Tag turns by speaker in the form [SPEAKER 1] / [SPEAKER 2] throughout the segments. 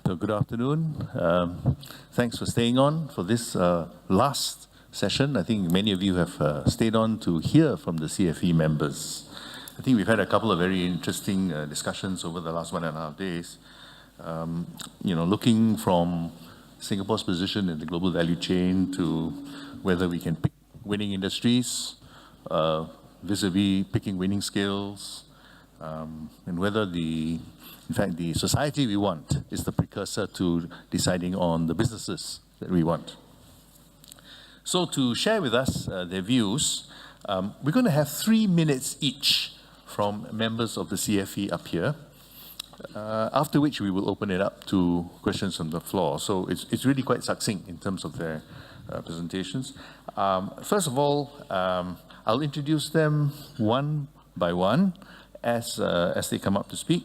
[SPEAKER 1] So good afternoon. Thanks for staying on for this last session. I think many of you have stayed on to hear from the CFE members. I think we've had a couple of very interesting discussions over the last 1.5 days. Looking from Singapore's position in the global value chain to whether we can pick winning industries, vis-a-vis picking winning skills, and whether in fact, the society we want is the precursor to deciding on the businesses that we want. So to share with us their views, we're going to have 3 minutes each from members of the CFE up here, after which we will open it up to questions from the floor. So it's really quite succinct in terms of their presentations. First of all, I'll introduce them one by one as they come up to speak.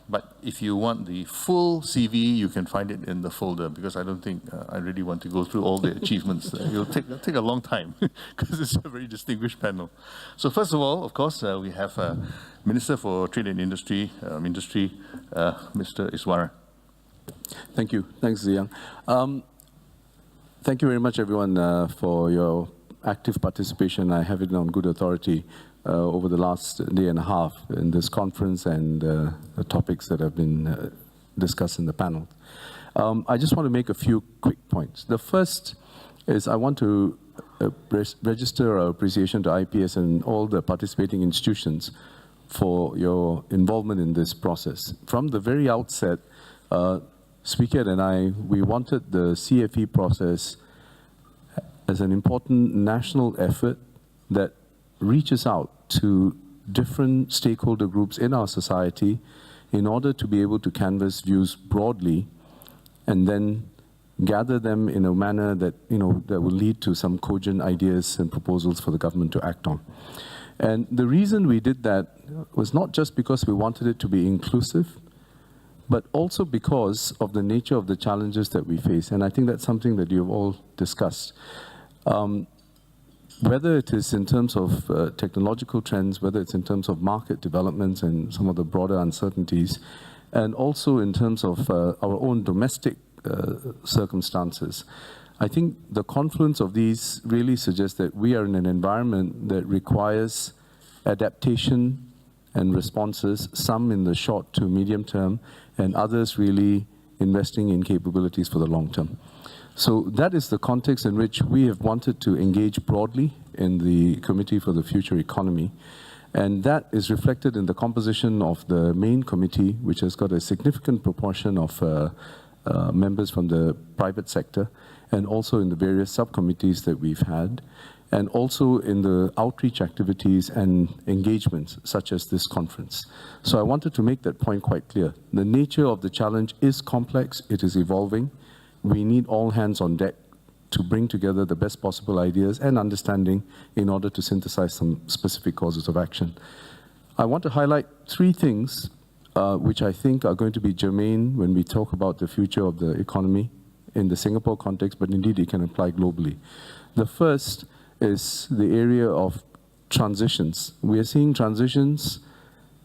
[SPEAKER 1] But if you want the full CV, you can find it in the folder, because I don't think I really want to go through all the achievements. It'll take a long time, because it's a very distinguished panel. So first of all, of course, we have Minister for Trade and Industry, Mr. Iswaran.
[SPEAKER 2] Thank you. Thanks, Ziyang. Thank you very much, everyone, for your active participation. I have it on good authority over the last day and a half in this conference and the topics that have been discussed in the panel. I just want to make a few quick points. The first is I want to register our appreciation to IPS and all the participating institutions for your involvement in this process. From the very outset, Swee and I, we wanted the CFE process as an important national effort that reaches out to different stakeholder groups in our society in order to be able to canvass views broadly and then gather them in a manner that, that will lead to some cogent ideas and proposals for the government to act on. And the reason we did that was not just because we wanted it to be inclusive, but also because of the nature of the challenges that we face. And I think that's something that you've all discussed. Whether it is in terms of technological trends, whether it's in terms of market developments and some of the broader uncertainties, and also in terms of our own domestic circumstances, I think the confluence of these really suggests that we are in an environment that requires adaptation and responses, some in the short to medium term, and others really investing in capabilities for the long term. So that is the context in which we have wanted to engage broadly in the Committee for the Future Economy. And that is reflected in the composition of the main committee, which has got a significant proportion of members from the private sector, and also in the various subcommittees that we've had, and also in the outreach activities and engagements, such as this conference. So I wanted to make that point quite clear. The nature of the challenge is complex, it is evolving. We need all hands on deck to bring together the best possible ideas and understanding in order to synthesize some specific causes of action. I want to highlight 3 things which I think are going to be germane when we talk about the future of the economy in the Singapore context, but indeed it can apply globally. The first is the area of transitions. We are seeing transitions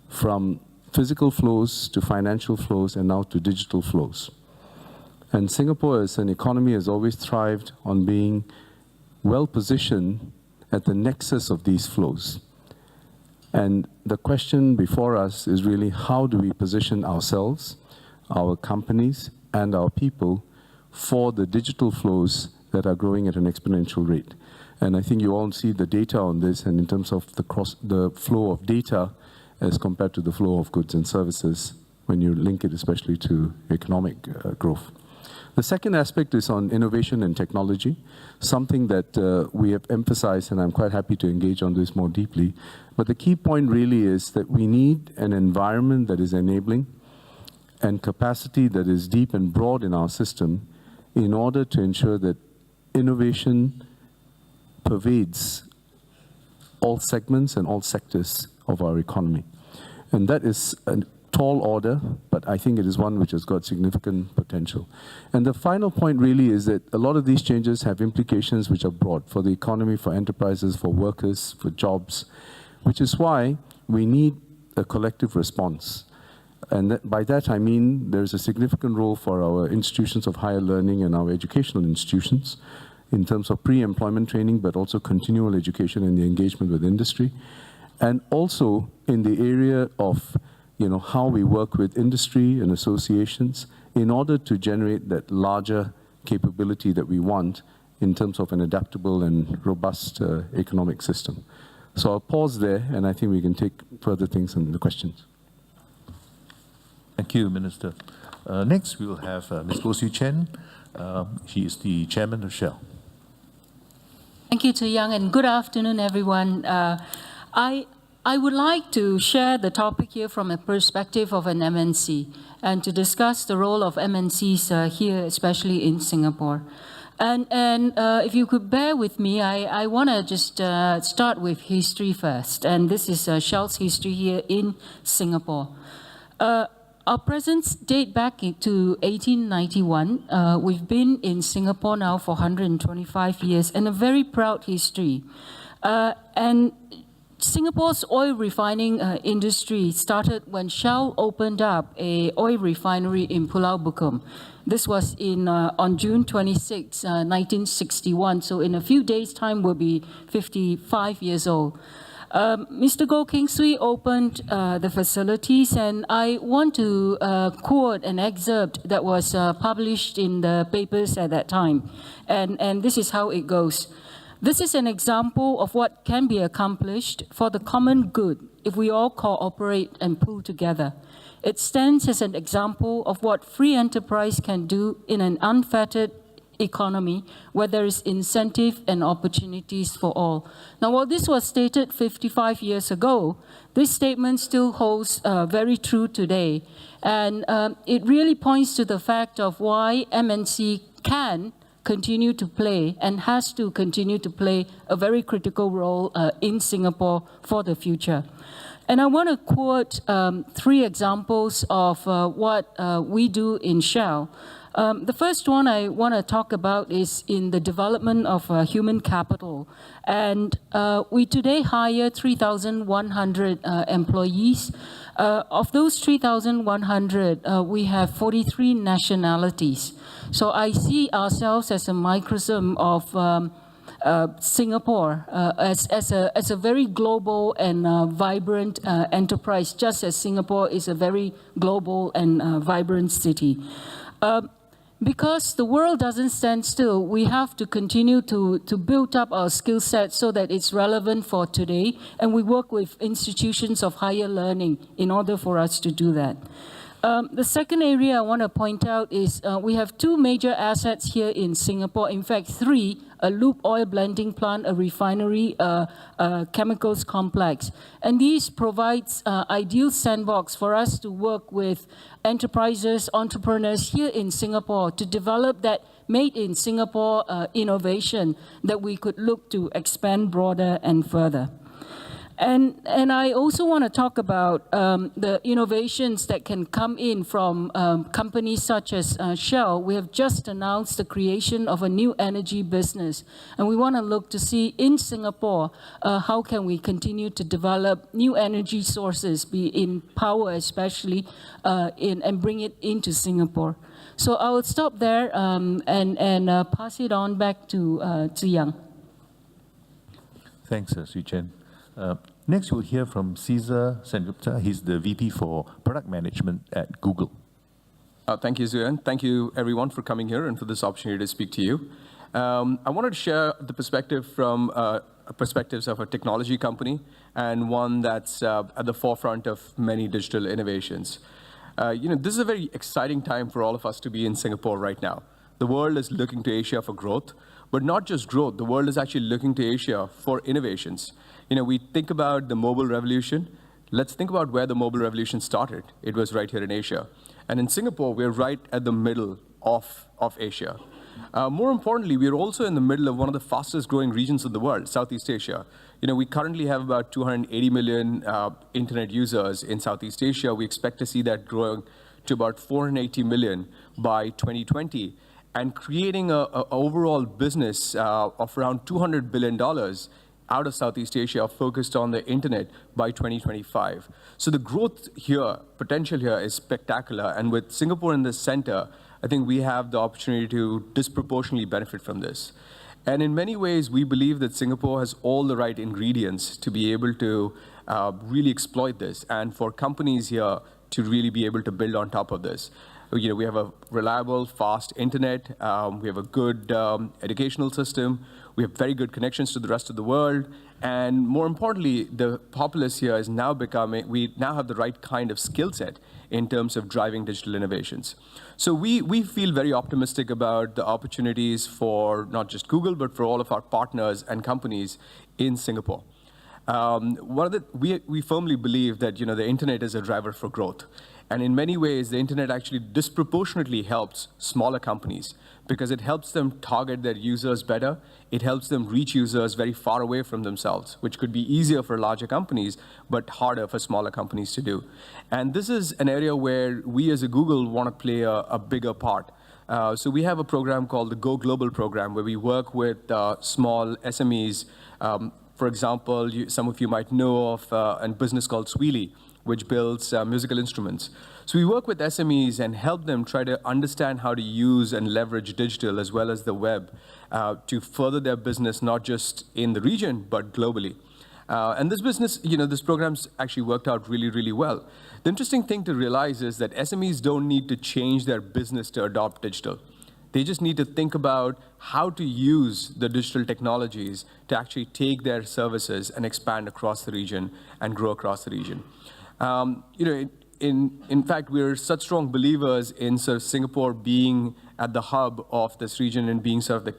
[SPEAKER 2] from physical flows to financial flows and now to digital flows. And Singapore as an economy has always thrived on being well positioned at the nexus of these flows. And the question before us is really, how do we position ourselves, our companies, and our people for the digital flows that are growing at an exponential rate? And I think you all see the data on this, and in terms of the flow of data as compared to the flow of goods and services, when you link it especially to economic growth. The second aspect is on innovation and technology, something that we have emphasized, and I'm quite happy to engage on this more deeply. But the key point really is that we need an environment that is enabling and capacity that is deep and broad in our system in order to ensure that innovation pervades all segments and all sectors of our economy. And that is a tall order, but I think it is one which has got significant potential. And the final point really is that a lot of these changes have implications which are broad for the economy, for enterprises, for workers, for jobs, which is why we need a collective response. And by that I mean there's a significant role for our institutions of higher learning and our educational institutions in terms of pre-employment training, but also continual education and the engagement with industry. And also in the area of how we work with industry and associations in order to generate that larger capability that we want in terms of an adaptable and robust economic system. So I'll pause there, and I think we can take further things in the questions.
[SPEAKER 1] Thank you, Minister. Next, we will have Ms. Swee Chen. She is the Chairman of Shell.
[SPEAKER 3] Thank you, Tzu Yang, and good afternoon, everyone. I would like to share the topic here from a perspective of an MNC and to discuss the role of MNCs here, especially in Singapore. And if you could bear with me, I want to just start with history first. And this is Shell's history here in Singapore. Our presence date back to 1891. We've been in Singapore now for 125 years and a very proud history. And Singapore's oil refining industry started when Shell opened up a oil refinery in Pulau Bukom. This was on June 26, 1961. So in a few days' time, we'll be 55 years old. Mr. Goh Keng Swee opened the facilities, and I want to quote an excerpt that was published in the papers at that time. And this is how it goes. This is an example of what can be accomplished for the common good if we all cooperate and pull together. It stands as an example of what free enterprise can do in an unfettered economy where there is incentive and opportunities for all. Now, while this was stated 55 years ago, this statement still holds very true today. And it really points to the fact of why MNC can continue to play and has to continue to play a very critical role in Singapore for the future. And I want to quote three examples of what we do in Shell. The first one I want to talk about is in the development of human capital. And we today hire 3,100 employees. Of those 3,100, we have 43 nationalities. So I see ourselves as a microcosm of Singapore as a very global and vibrant enterprise, just as Singapore is a very global and vibrant city. Because the world doesn't stand still, we have to continue to build up our skill set so that it's relevant for today, and we work with institutions of higher learning in order for us to do that. The second area I want to point out is we have two major assets here in Singapore, in fact three, a loop oil blending plant, a refinery, a chemicals complex. And these provides ideal sandbox for us to work with enterprises, entrepreneurs here in Singapore to develop that made in Singapore innovation that we could look to expand broader and further. And I also want to talk about the innovations that can come in from companies such as Shell. We have just announced the creation of a new energy business. And we want to look to see in Singapore, how can we continue to develop new energy sources, be in power especially, and bring it into Singapore. So I will stop there and pass it on back to Tzu Yang.
[SPEAKER 1] Thanks, Swee Chen. Next, we'll hear from Cesar Sengupta. He's the VP for Product Management at Google.
[SPEAKER 4] Thank you, Iswaran. Thank you, everyone, for coming here and for this opportunity to speak to you. I wanted to share the perspective from perspectives of a technology company and one that's at the forefront of many digital innovations. This is a very exciting time for all of us to be in Singapore right now. The world is looking to Asia for growth, but not just growth. The world is actually looking to Asia for innovations. We think about the mobile revolution. Let's think about where the mobile revolution started. It was right here in Asia. And in Singapore, we're right at the middle of Asia. More importantly, we're also in the middle of one of the fastest growing regions of the world, Southeast Asia. We currently have about 280 million internet users in Southeast Asia. We expect to see that growing to about 480 million by 2020. And creating an overall business of around $200 billion out of Southeast Asia focused on the internet by 2025. So the growth here, potential here is spectacular. And with Singapore in the center, I think we have the opportunity to disproportionately benefit from this. And in many ways, we believe that Singapore has all the right ingredients to be able to really exploit this, and for companies here to really be able to build on top of this. You know, we have a reliable, fast internet. We have a good educational system. We have very good connections to the rest of the world. And more importantly, the populace here is now becoming, we now have the right kind of skill set in terms of driving digital innovations. So we feel very optimistic about the opportunities for not just Google, but for all of our partners and companies in Singapore. We firmly believe that, you know, the internet is a driver for growth. And in many ways, the internet actually disproportionately helps smaller companies because it helps them target their users better. It helps them reach users very far away from themselves, which could be easier for larger companies, but harder for smaller companies to do. And this is an area where we as a Google want to play a bigger part. So we have a program called the Go Global program, where we work with small SMEs. For example, some of you might know of a business called Swee, which builds musical instruments. So we work with SMEs and help them try to understand how to use and leverage digital as well as the web to further their business, not just in the region, but globally. And this business, you know, this program's actually worked out really, really well. The interesting thing to realize is that SMEs don't need to change their business to adopt digital. They just need to think about how to use the digital technologies to actually take their services and expand across the region and grow across the region. You know, in fact, we're such strong believers in sort of Singapore being at the hub of this region and being sort of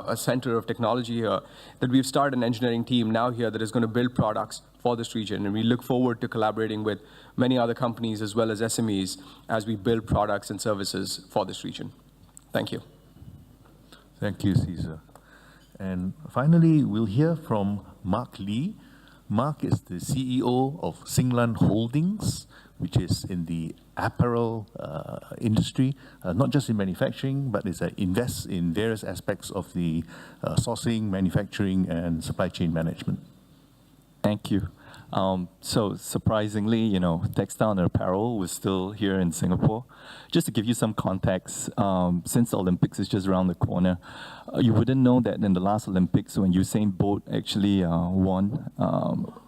[SPEAKER 4] a center of technology here, that we've started an engineering team now here that is going to build products for this region. And we look forward to collaborating with many other companies as well as SMEs as we build products and services for this region. Thank you.
[SPEAKER 1] Thank you, Caesar. And finally, we'll hear from Mark Lee. Mark is the CEO of Singlan Holdings, which is in the apparel industry, not just in manufacturing, but it invests in various aspects of the sourcing, manufacturing, and supply chain management.
[SPEAKER 5] Thank you. So surprisingly, you know, textile and apparel was still here in Singapore. Just to give you some context, since the Olympics is just around the corner, you wouldn't know that in the last Olympics, when Usain Bolt actually won,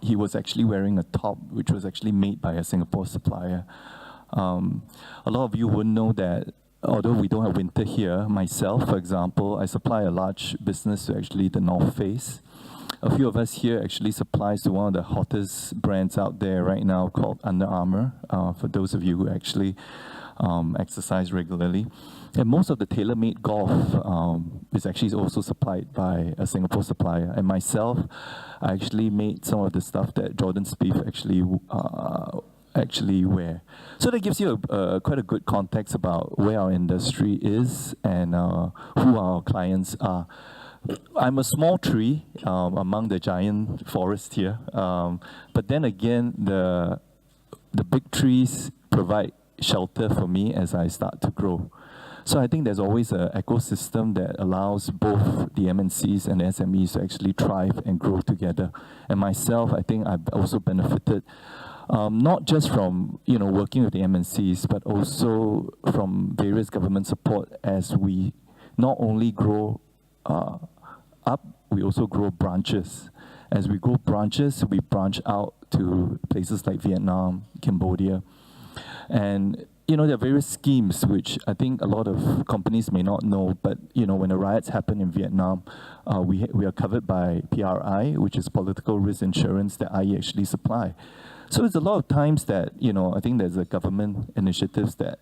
[SPEAKER 5] he was actually wearing a top which was actually made by a Singapore supplier. A lot of you wouldn't know that although we don't have winter here, myself, for example, I supply a large business to actually the North Face. A few of us here actually supplies to one of the hottest brands out there right now called Under Armour, for those of you who actually exercise regularly. And most of the tailor-made golf is actually also supplied by a Singapore supplier. And myself, I actually made some of the stuff that Jordan Spieth actually wear. So that gives you quite a good context about where our industry is and who our clients are. I'm a small tree among the giant forest here, but then again, the big trees provide shelter for me as I start to grow. So I think there's always an ecosystem that allows both the MNCs and the SMEs to actually thrive and grow together. And myself, I think I've also benefited not just from, you know, working with the MNCs, but also from various government support as we not only grow up, we also grow branches. As we grow branches, we branch out to places like Vietnam, Cambodia. And, you know, there are various schemes which I think a lot of companies may not know, but, you know, when the riots happen in Vietnam, we are covered by PRI, which is political risk insurance that I actually supply. So it's a lot of times that, you know, I think there's a government initiatives that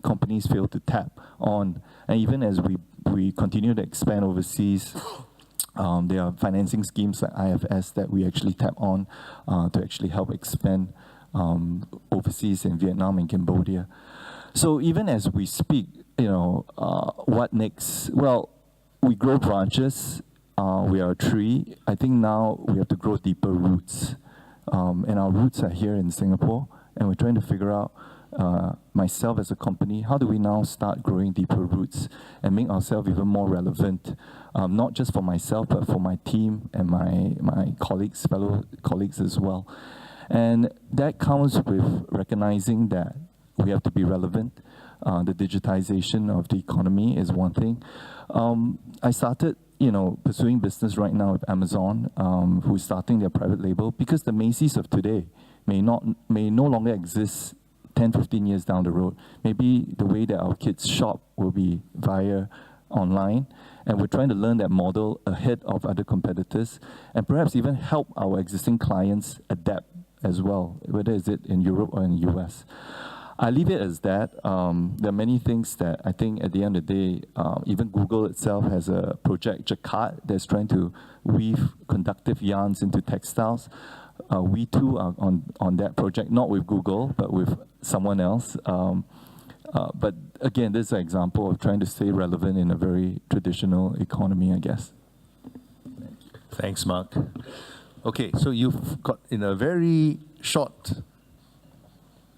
[SPEAKER 5] companies fail to tap on. And even as we continue to expand overseas, there are financing schemes like IFS that we actually tap on to actually help expand overseas in Vietnam and Cambodia. So even as we speak, you know, what next? Well, we grow branches, we are a tree. I think now we have to grow deeper roots. And our roots are here in Singapore, and we're trying to figure out myself as a company, how do we now start growing deeper roots and make ourselves even more relevant, not just for myself, but for my team and my colleagues, fellow colleagues as well. And that comes with recognizing that we have to be relevant. The digitization of the economy is one thing. I started, pursuing business right now with Amazon, who's starting their private label, because the Macy's of today may no longer exist 10, 15 years down the road. Maybe the way that our kids shop will be via online, and we're trying to learn that model ahead of other competitors, and perhaps even help our existing clients adapt as well, whether it's in Europe or in the US. I leave it as that. There are many things that I think at the end of the day, even Google itself has a project, Jacquard, that's trying to weave conductive yarns into textiles. We too are on that project, not with Google, but with someone else. But again, this is an example of trying to stay relevant in a very traditional economy, I guess.
[SPEAKER 1] Thanks, Mark. Okay, so you've got in a very short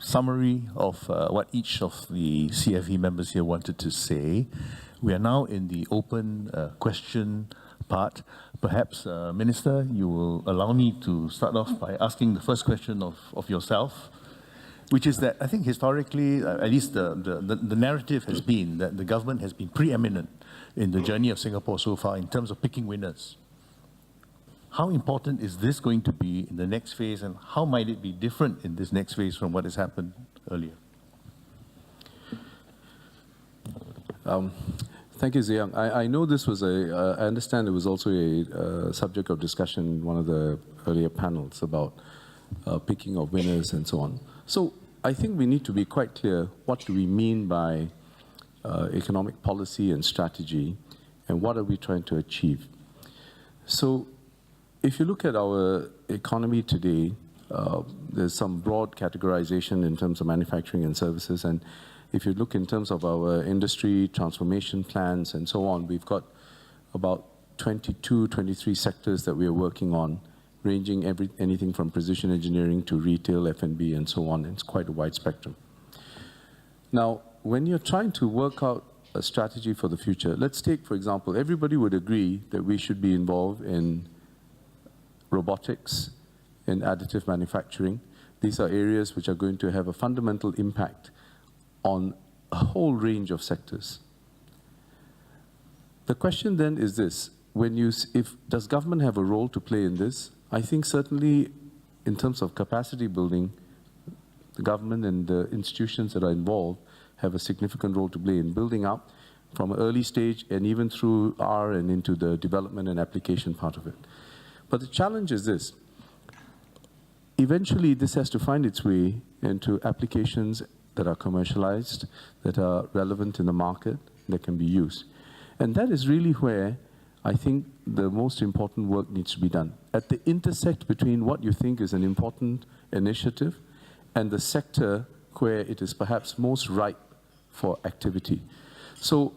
[SPEAKER 1] summary of what each of the CFE members here wanted to say. We are now in the open question part. Perhaps, Minister, you will allow me to start off by asking the first question of yourself, which is that I think historically, at least the narrative has been that the government has been preeminent in the journey of Singapore so far in terms of picking winners. How important is this going to be in the next phase, and how might it be different in this next phase from what has happened earlier?
[SPEAKER 2] Thank you, Ziyang. I know this was I understand it was also a subject of discussion in one of the earlier panels about picking of winners and so on. So I think we need to be quite clear, what do we mean by economic policy and strategy, and what are we trying to achieve? So if you look at our economy today, there's some broad categorization in terms of manufacturing and services. And if you look in terms of our industry transformation plans and so on, we've got about 22, 23 sectors that we are working on, ranging anything from precision engineering to retail, F&B, and so on. It's quite a wide spectrum. Now, when you're trying to work out a strategy for the future, let's take, for example, everybody would agree that we should be involved in robotics, in additive manufacturing. These are areas which are going to have a fundamental impact on a whole range of sectors. The question then is this: does government have a role to play in this? I think certainly in terms of capacity building, the government and the institutions that are involved have a significant role to play in building up from an early stage and even through R and into the development and application part of it. But the challenge is this: eventually this has to find its way into applications that are commercialized, that are relevant in the market, that can be used. And that is really where I think the most important work needs to be done, at the intersect between what you think is an important initiative and the sector where it is perhaps most ripe for activity. So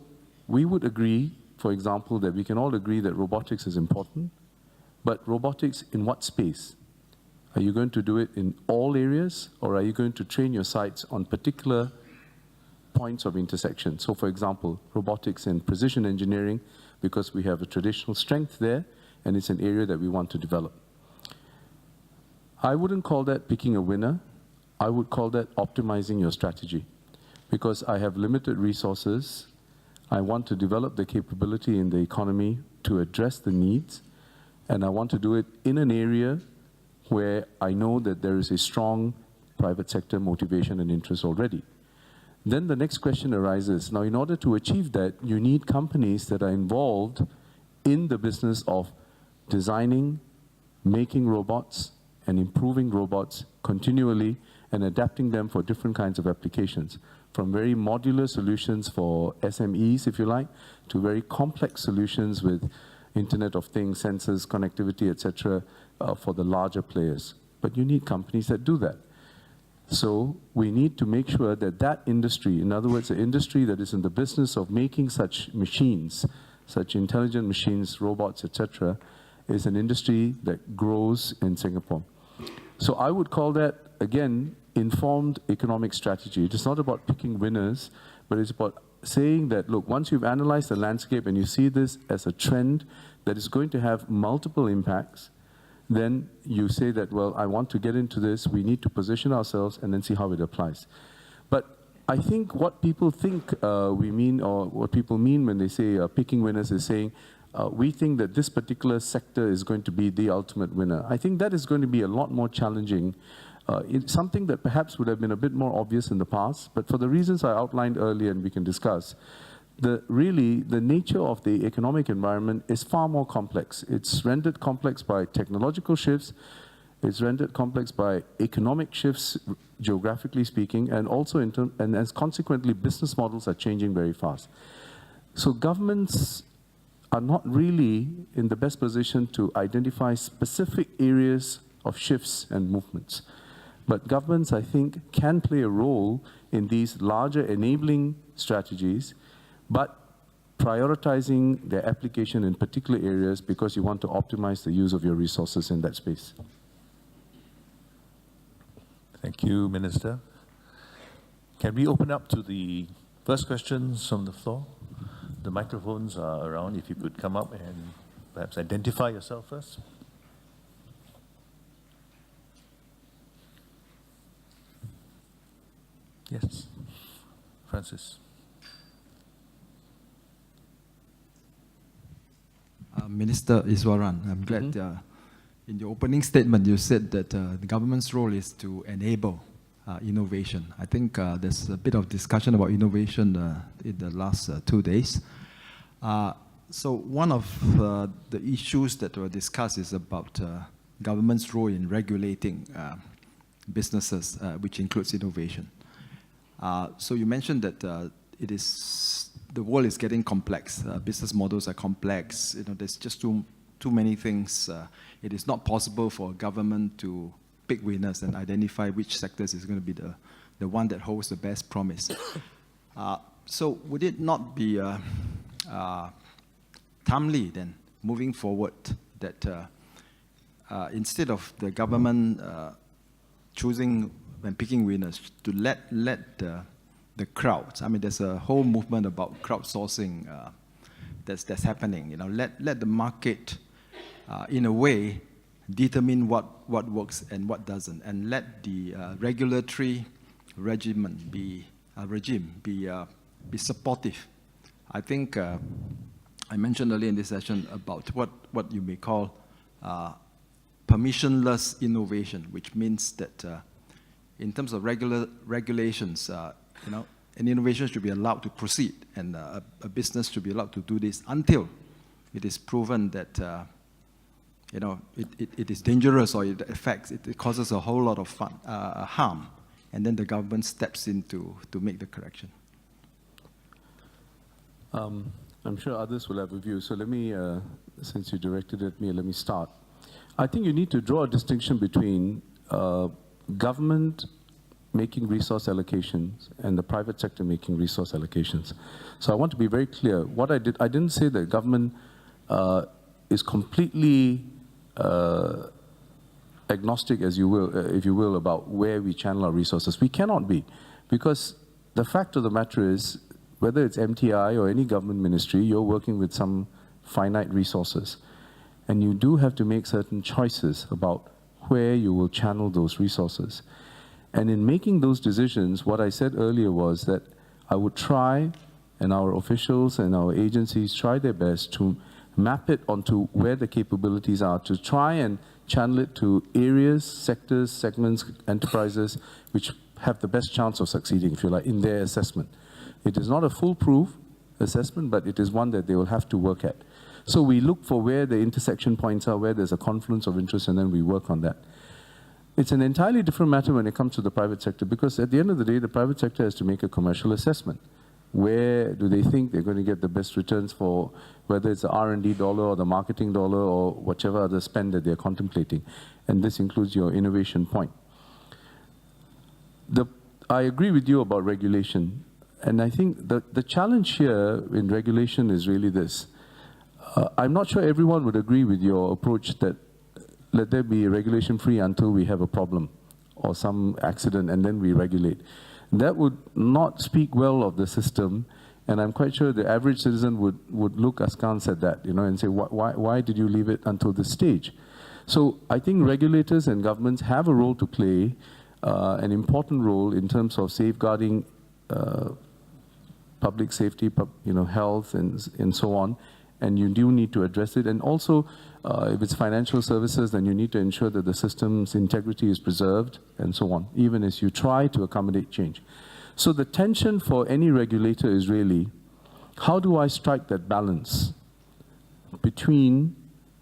[SPEAKER 2] we would agree, for example, that we can all agree that robotics is important. But robotics in what space? Are you going to do it in all areas, or are you going to train your sites on particular points of intersection? So for example, robotics and precision engineering, because we have a traditional strength there, and it's an area that we want to develop. I wouldn't call that picking a winner. I would call that optimizing your strategy. Because I have limited resources, I want to develop the capability in the economy to address the needs, and I want to do it in an area where I know that there is a strong private sector motivation and interest already. Then the next question arises. Now, in order to achieve that, you need companies that are involved in the business of designing, making robots, and improving robots continually and adapting them for different kinds of applications, from very modular solutions for SMEs, if you like, to very complex solutions with Internet of Things, sensors, connectivity, etc., for the larger players. But you need companies that do that. So we need to make sure that that industry, in other words, the industry that is in the business of making such machines, such intelligent machines, robots, etc., is an industry that grows in Singapore. So I would call that, again, informed economic strategy. It is not about picking winners, but it's about saying that, look, once you've analyzed the landscape and you see this as a trend that is going to have multiple impacts, then you say that, well, I want to get into this, we need to position ourselves and then see how it applies. But I think what people think we mean, or what people mean when they say picking winners, is saying, we think that this particular sector is going to be the ultimate winner. I think that is going to be a lot more challenging. It's something that perhaps would have been a bit more obvious in the past, but for the reasons I outlined earlier and we can discuss, really, the nature of the economic environment is far more complex. It's rendered complex by technological shifts, it's rendered complex by economic shifts, geographically speaking, and also and as consequently, business models are changing very fast. So governments are not really in the best position to identify specific areas of shifts and movements. But governments, I think, can play a role in these larger enabling strategies, but prioritizing their application in particular areas because you want to optimize the use of your resources in that space.
[SPEAKER 1] Thank you, Minister. Can we open up to the first questions from the floor? The microphones are around. If you could come up and perhaps identify yourself first. Yes, Francis.
[SPEAKER 6] Minister Iswaran, I'm glad in your opening statement you said that the government's role is to enable innovation. I think there's a bit of discussion about innovation in the last 2 days. So one of the issues that were discussed is about government's role in regulating businesses, which includes innovation. So you mentioned that the world is getting complex. Business models are complex. There's just too many things. It is not possible for a government to pick winners and identify which sectors is going to be the one that holds the best promise. So would it not be timely then, moving forward, that instead of the government choosing when picking winners, to let the crowds, I mean, there's a whole movement about crowdsourcing that's happening. Let the market, in a way, determine what works and what doesn't, and let the regulatory regime be supportive. I think I mentioned earlier in this session about what you may call permissionless innovation, which means that in terms of regulations, an innovation should be allowed to proceed, and a business should be allowed to do this until it is proven that it is dangerous, or it causes a whole lot of harm, and then the government steps in to make the correction.
[SPEAKER 2] I'm sure others will have a view, so let me, since you directed it at me, let me start. I think you need to draw a distinction between government making resource allocations and the private sector making resource allocations. So I want to be very clear. What I didn't say that government is completely agnostic, as you will, if you will, about where we channel our resources. We cannot be, because the fact of the matter is, whether it's MTI or any government ministry, you're working with some finite resources. And you do have to make certain choices about where you will channel those resources. And in making those decisions, what I said earlier was that I would try, and our officials and our agencies try their best to map it onto where the capabilities are, to try and channel it to areas, sectors, segments, enterprises, which have the best chance of succeeding, if you like, in their assessment. It is not a foolproof assessment, but it is one that they will have to work at. So we look for where the intersection points are, where there's a confluence of interest, and then we work on that. It's an entirely different matter when it comes to the private sector, because at the end of the day, the private sector has to make a commercial assessment. Where do they think they're going to get the best returns for, whether it's the R&D dollar or the marketing dollar or whichever other spend that they're contemplating? And this includes your innovation point. I agree with you about regulation. And I think the challenge here in regulation is really this. I'm not sure everyone would agree with your approach that let there be regulation free until we have a problem, or some accident, and then we regulate. That would not speak well of the system, and I'm quite sure the average citizen would look askance at that, and say, why did you leave it until this stage? So I think regulators and governments have a role to play, an important role in terms of safeguarding public safety, health, and so on. And you do need to address it. And also, if it's financial services, then you need to ensure that the system's integrity is preserved, and so on, even as you try to accommodate change. So the tension for any regulator is really, how do I strike that balance between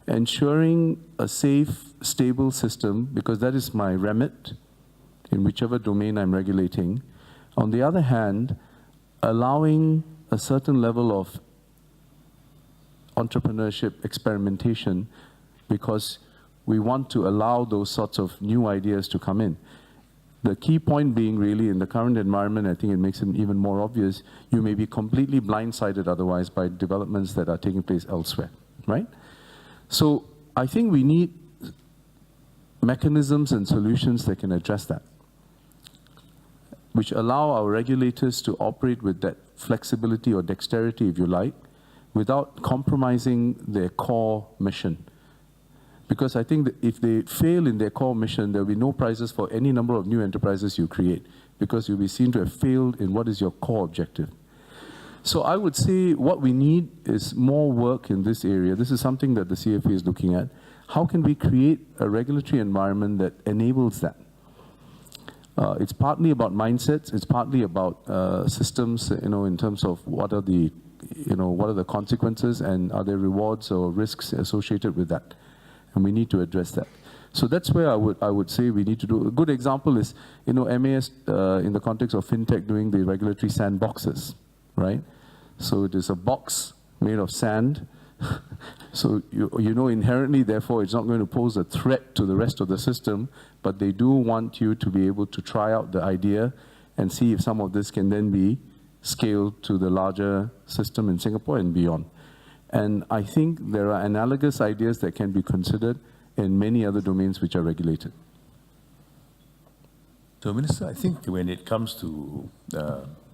[SPEAKER 2] ensuring a safe, stable system, because that is my remit in whichever domain I'm regulating. On the other hand, allowing a certain level of entrepreneurship, experimentation, because we want to allow those sorts of new ideas to come in. The key point being really in the current environment, I think it makes it even more obvious, you may be completely blindsided otherwise by developments that are taking place elsewhere, right? So I think we need mechanisms and solutions that can address that, which allow our regulators to operate with that flexibility or dexterity, if you like, without compromising their core mission. Because I think that if they fail in their core mission, there will be no prizes for any number of new enterprises you create, because you'll be seen to have failed in what is your core objective. So I would say what we need is more work in this area. This is something that the CFE is looking at. How can we create a regulatory environment that enables that? It's partly about mindsets. It's partly about systems, in terms of what are the consequences, and are there rewards or risks associated with that? And we need to address that. So that's where I would say we need to do. A good example is, MAS in the context of fintech doing the regulatory sandboxes, right? So it is a box made of sand. So inherently, therefore, it's not going to pose a threat to the rest of the system, but they do want you to be able to try out the idea and see if some of this can then be scaled to the larger system in Singapore and beyond. And I think there are analogous ideas that can be considered in many other domains which are regulated.
[SPEAKER 1] So, Minister, I think when it comes to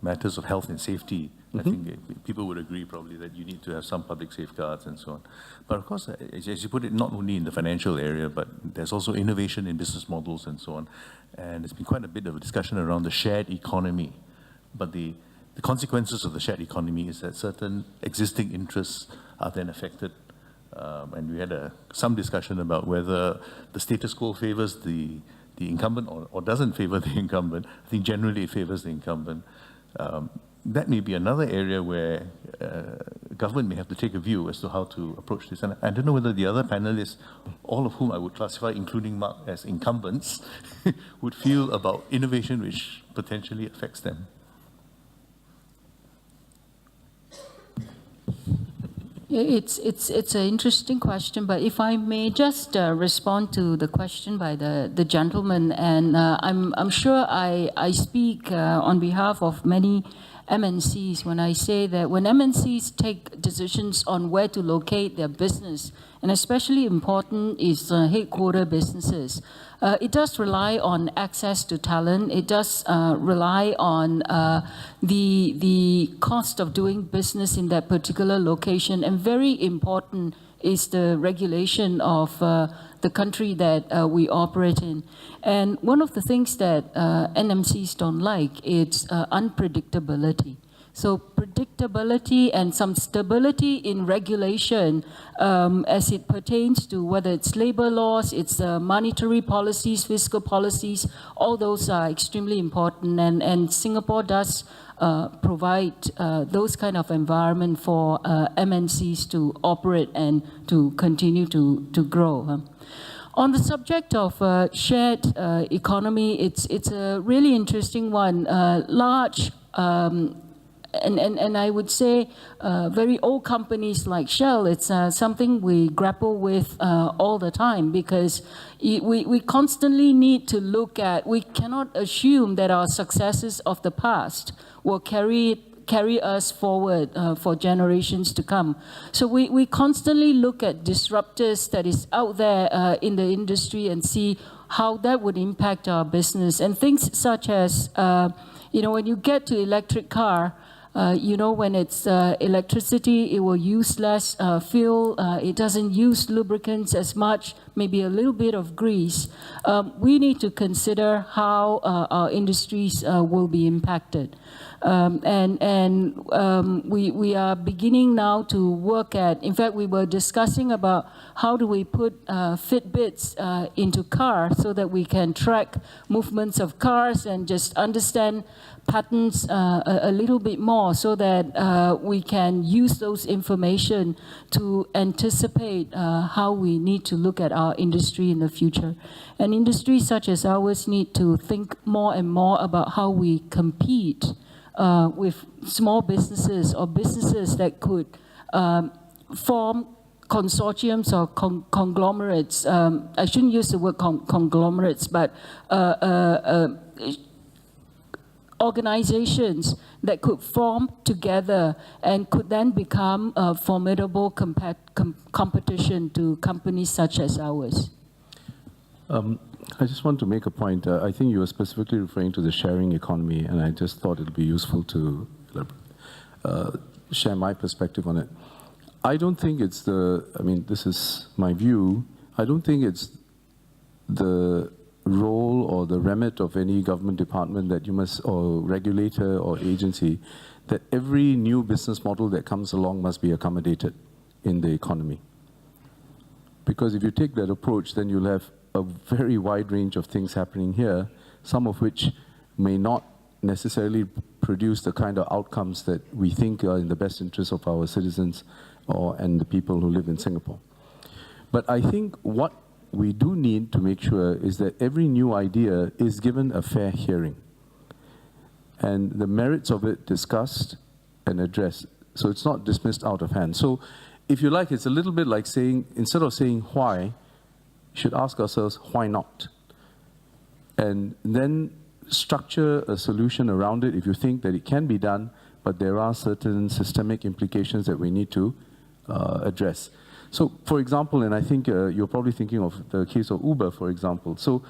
[SPEAKER 1] matters of health and safety, I think people would agree probably that you need to have some public safeguards and so on. But of course, as you put it, not only in the financial area, but there's also innovation in business models and so on. And there's been quite a bit of a discussion around the shared economy. But the consequences of the shared economy is that certain existing interests are then affected. And we had some discussion about whether the status quo favors the incumbent or doesn't favor the incumbent. I think generally it favors the incumbent. That may be another area where government may have to take a view as to how to approach this. And I don't know whether the other panelists, all of whom I would classify, including Mark, as incumbents, would feel about innovation which potentially affects them.
[SPEAKER 3] It's an interesting question, but if I may just respond to the question by the gentleman, and I'm sure I speak on behalf of many MNCs when I say that when MNCs take decisions on where to locate their business, and especially important is headquarter businesses, it does rely on access to talent. It does rely on the cost of doing business in that particular location, and very important is the regulation of the country that we operate in. And one of the things that NMCs don't like is unpredictability. So predictability and some stability in regulation as it pertains to whether it's labor laws, it's monetary policies, fiscal policies, all those are extremely important. And Singapore does provide those kind of environment for MNCs to operate and to continue to grow. On the subject of shared economy, it's a really interesting one. Large and I would say very old companies like Shell, it's something we grapple with all the time, because we constantly need to look at, we cannot assume that our successes of the past will carry carry us forward for generations to come. So we constantly look at disruptors that is out there in the industry and see how that would impact our business. And things such as, when you get to electric car, when it's electricity, it will use less fuel. It doesn't use lubricants as much, maybe a little bit of grease. We need to consider how our industries will be impacted. We are beginning now to work at, in fact, we were discussing about how do we put Fitbits into cars so that we can track movements of cars and just understand patterns a little bit more so that we can use those information to anticipate how we need to look at our industry in the future. And industries such as ours need to think more and more about how we compete with small businesses or businesses that could form consortiums or conglomerates. I shouldn't use the word conglomerates, but organizations that could form together and could then become a formidable competition to companies such as ours.
[SPEAKER 2] I just want to make a point. I think you were specifically referring to the sharing economy, and I just thought it would be useful to share my perspective on it. I don't think it's this is my view, I don't think it's the role or the remit of any government department that you must, or regulator or agency, that every new business model that comes along must be accommodated in the economy. Because if you take that approach, then you'll have a very wide range of things happening here, some of which may not necessarily produce the kind of outcomes that we think are in the best interest of our citizens and the people who live in Singapore. But I think what we do need to make sure is that every new idea is given a fair hearing and the merits of it discussed and addressed, so it's not dismissed out of hand. So if you like, it's a little bit like saying, instead of saying why, you should ask ourselves, why not? And then structure a solution around it if you think that it can be done, but there are certain systemic implications that we need to address. So, for example, and I think you're probably thinking of the case of Uber, for example. So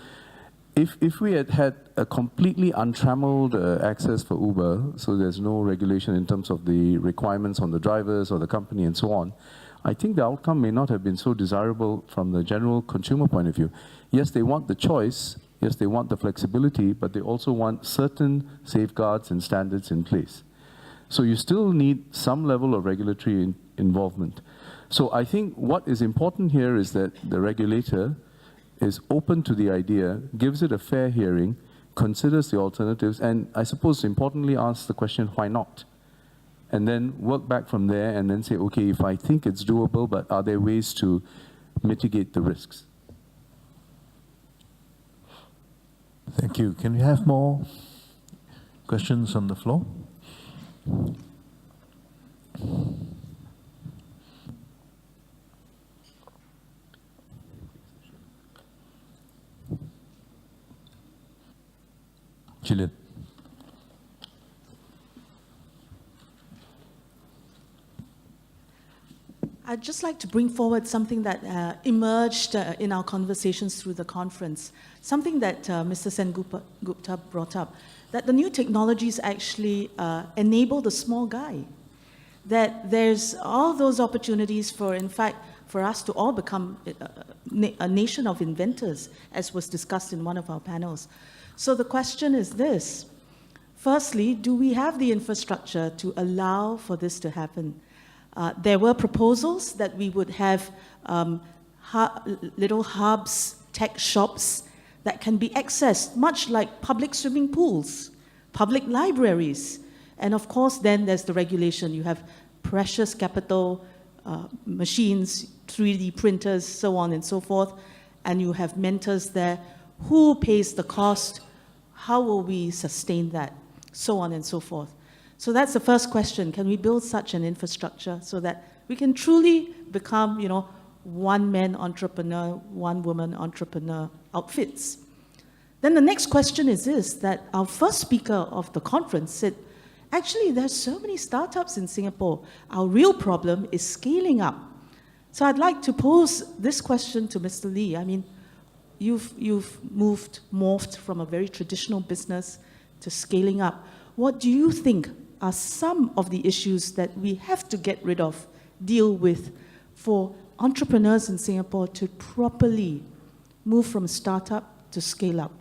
[SPEAKER 2] if we had had a completely untrammeled access for Uber, so there's no regulation in terms of the requirements on the drivers or the company and so on, I think the outcome may not have been so desirable from the general consumer point of view. Yes, they want the choice, yes, they want the flexibility, but they also want certain safeguards and standards in place. So you still need some level of regulatory involvement. So I think what is important here is that the regulator is open to the idea, gives it a fair hearing, considers the alternatives, and I suppose importantly asks the question, why not? And then work back from there and then say, okay, if I think it's doable, but are there ways to mitigate the risks?
[SPEAKER 1] Thank you. Can we have more questions on the floor? Gillian.
[SPEAKER 7] I'd just like to bring forward something that emerged in our conversations through the conference, something that Mr. Sengupta brought up, that the new technologies actually enable the small guy, that there's all those opportunities for, in fact, for us to all become a nation of inventors, as was discussed in one of our panels. So the question is this. Firstly, do we have the infrastructure to allow for this to happen? There were proposals that we would have little hubs, tech shops that can be accessed, much like public swimming pools, public libraries. And of course, then there's the regulation. You have precious capital machines, 3D printers, so on and so forth, and you have mentors there. Who pays the cost? How will we sustain that? So on and so forth. So that's the first question. Can we build such an infrastructure so that we can truly become, one-man entrepreneur, one-woman entrepreneur outfits? Then the next question is this, that our first speaker of the conference said, Actually, there's so many startups in Singapore. Our real problem is scaling up. So I'd like to pose this question to Mr. Lee. I mean, you've morphed from a very traditional business to scaling up. What do you think are some of the issues that we have to get rid of, deal with, for entrepreneurs in Singapore to properly move from startup to scale up?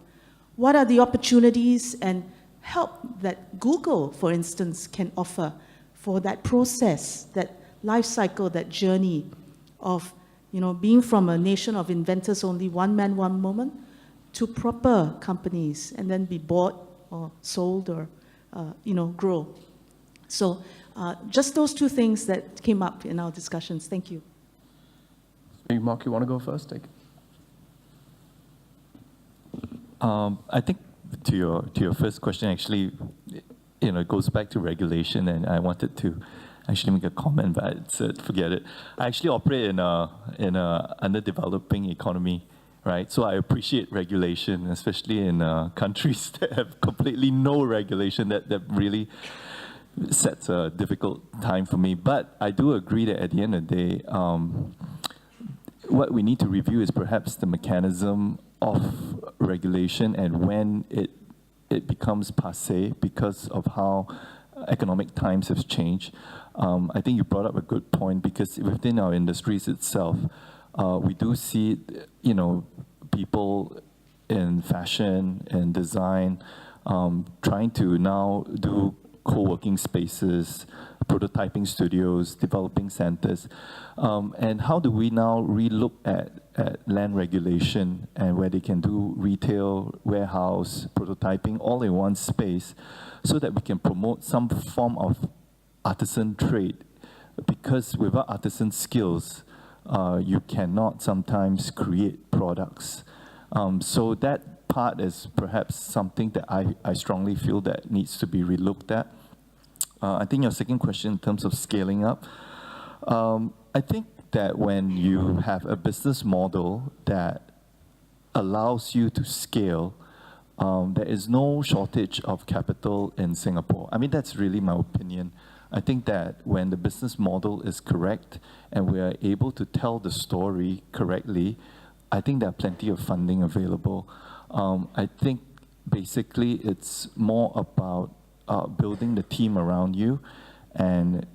[SPEAKER 7] What are the opportunities and help that Google, for instance, can offer for that process, that life cycle, that journey of being from a nation of inventors, only one man, one woman, to proper companies and then be bought or sold or grow. So just those two things that came up in our discussions. Thank you.
[SPEAKER 4] Hey, Mark, you want to go first?
[SPEAKER 5] I think to your first question, actually, it goes back to regulation, and I wanted to actually make a comment, but I said forget it. I actually operate in a underdeveloping economy, right? So I appreciate regulation, especially in countries that have completely no regulation. That really sets a difficult time for me. But I do agree that at the end of the day, what we need to review is perhaps the mechanism of regulation and when it becomes passé because of how economic times have changed. I think you brought up a good point, because within our industries itself, we do see, people in fashion and design trying to now do co-working spaces, prototyping studios, developing centers. And how do we now relook at land regulation and where they can do retail, warehouse, prototyping all in one space, so that we can promote some form of artisan trade? Because without artisan skills, you cannot sometimes create products. So that part is perhaps something that I strongly feel that needs to be relooked at. I think your second question in terms of scaling up, I think that when you have a business model that allows you to scale, there is no shortage of capital in Singapore. I mean, that's really my opinion. I think that when the business model is correct and we are able to tell the story correctly, I think there are plenty of funding available. I think basically it's more about building the team around you and,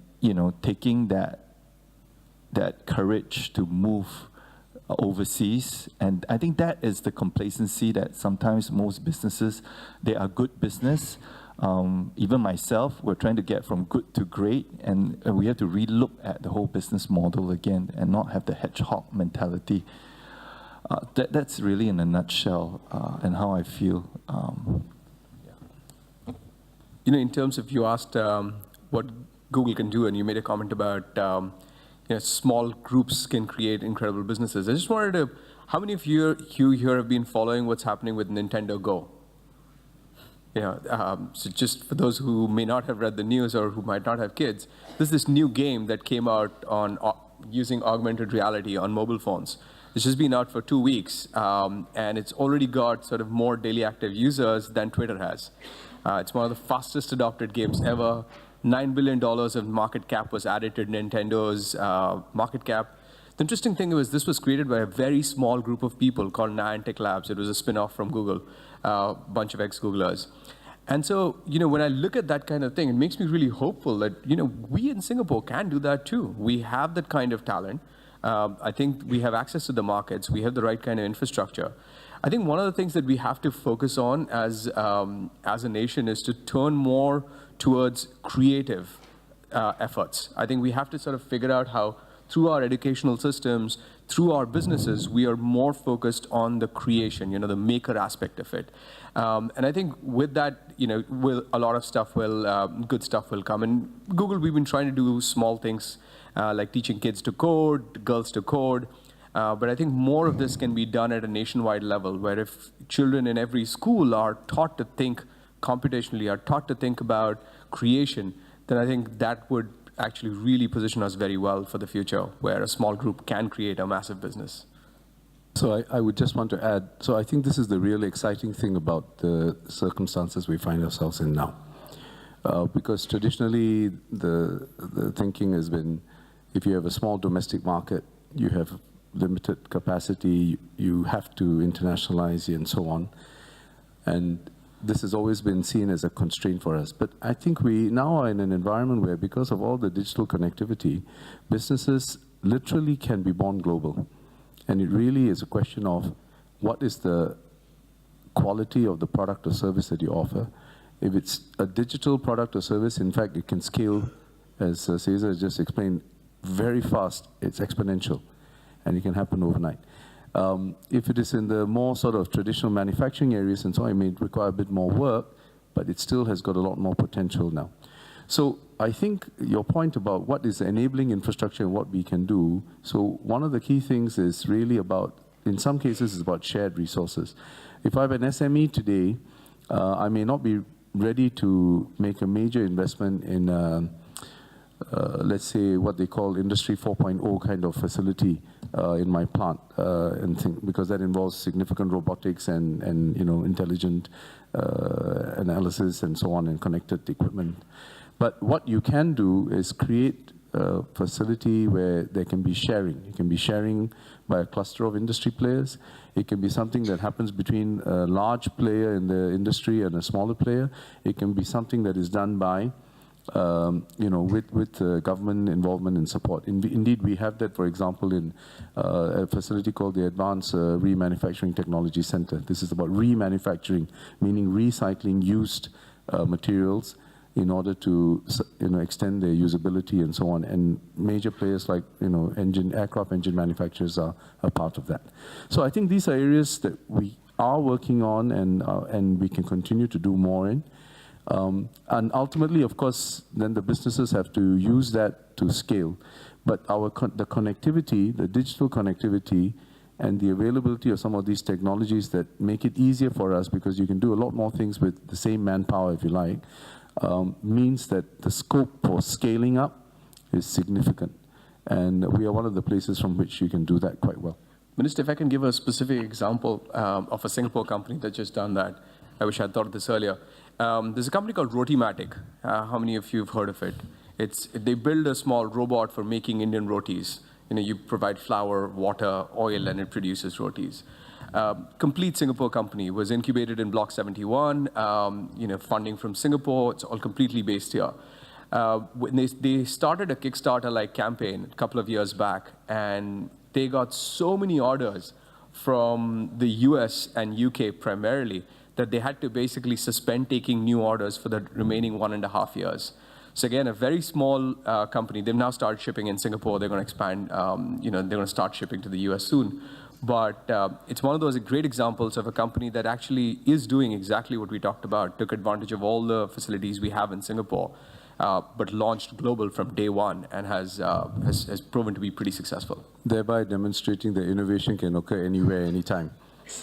[SPEAKER 5] taking that courage to move overseas. And I think that is the complacency that sometimes most businesses, they are good business. Even myself, we're trying to get from good to great, and we have to relook at the whole business model again and not have the hedgehog mentality. That's really in a nutshell and how I feel.
[SPEAKER 4] In terms of, you asked what Google can do, and you made a comment about small groups can create incredible businesses. I just wanted to, how many of you here have been following what's happening with Nintendo Go? So just for those who may not have read the news or who might not have kids, there's this new game that came out on using augmented reality on mobile phones. It's just been out for 2 weeks, and it's already got sort of more daily active users than Twitter has. It's one of the fastest adopted games ever. $9 billion of market cap was added to Nintendo's market cap. The interesting thing was this was created by a very small group of people called Niantic Labs. It was a spin-off from Google, a bunch of ex-Googlers. And so, when I look at that kind of thing, it makes me really hopeful that, we in Singapore can do that too. We have that kind of talent. I think we have access to the markets. We have the right kind of infrastructure. I think one of the things that we have to focus on as a nation is to turn more towards creative efforts. I think we have to sort of figure out how, through our educational systems, through our businesses, we are more focused on the creation, the maker aspect of it. And I think with that, a lot of stuff good stuff will come. And Google, we've been trying to do small things like teaching kids to code, girls to code. But I think more of this can be done at a nationwide level, where if children in every school are taught to think computationally, are taught to think about creation, then I think that would actually really position us very well for the future, where a small group can create a massive business.
[SPEAKER 2] So I would just want to add, so I think this is the really exciting thing about the circumstances we find ourselves in now. Because traditionally the thinking has been, if you have a small domestic market, you have limited capacity, you have to internationalize and so on. And this has always been seen as a constraint for us. But I think we now are in an environment where, because of all the digital connectivity, businesses literally can be born global. And it really is a question of what is the quality of the product or service that you offer. If it's a digital product or service, in fact, it can scale, as Cesar just explained, very fast. It's exponential, and it can happen overnight. If it is in the more sort of traditional manufacturing areas and so on, it may require a bit more work, but it still has got a lot more potential now. So I think your point about what is enabling infrastructure and what we can do, so one of the key things is really about, in some cases, it's about shared resources. If I have an SME today, I may not be ready to make a major investment in, let's say, what they call Industry 4.0 kind of facility in my plant, because that involves significant robotics and intelligent analysis and so on, and connected equipment. But what you can do is create a facility where there can be sharing. It can be sharing by a cluster of industry players. It can be something that happens between a large player in the industry and a smaller player. It can be something that is done by, with government involvement and support. Indeed, we have that, for example, in a facility called the Advanced Remanufacturing Technology Center. This is about remanufacturing, meaning recycling used materials in order to extend their usability and so on. And major players like aircraft engine manufacturers are a part of that. So I think these are areas that we are working on and we can continue to do more in. And ultimately, of course, then the businesses have to use that to scale. But the connectivity, the digital connectivity, and the availability of some of these technologies that make it easier for us, because you can do a lot more things with the same manpower, if you like, means that the scope for scaling up is significant. And we are one of the places from which you can do that quite well.
[SPEAKER 4] Minister, if I can give a specific example of a Singapore company that just done that. I wish I had thought of this earlier. There's a company called Rotimatic. How many of you have heard of it? They build a small robot for making Indian rotis. You provide flour, water, oil, and it produces rotis. Complete Singapore company, was incubated in Block 71, funding from Singapore. It's all completely based here. When they started a Kickstarter-like campaign a couple of years back, and they got so many orders from the US and UK primarily that they had to basically suspend taking new orders for the remaining 1.5 years. So again, a very small company. They've now started shipping in Singapore. They're going to expand, they're going to start shipping to the US soon. But it's one of those great examples of a company that actually is doing exactly what we talked about, took advantage of all the facilities we have in Singapore, but launched global from day one and has proven to be pretty successful.
[SPEAKER 2] Thereby demonstrating that innovation can occur anywhere, anytime,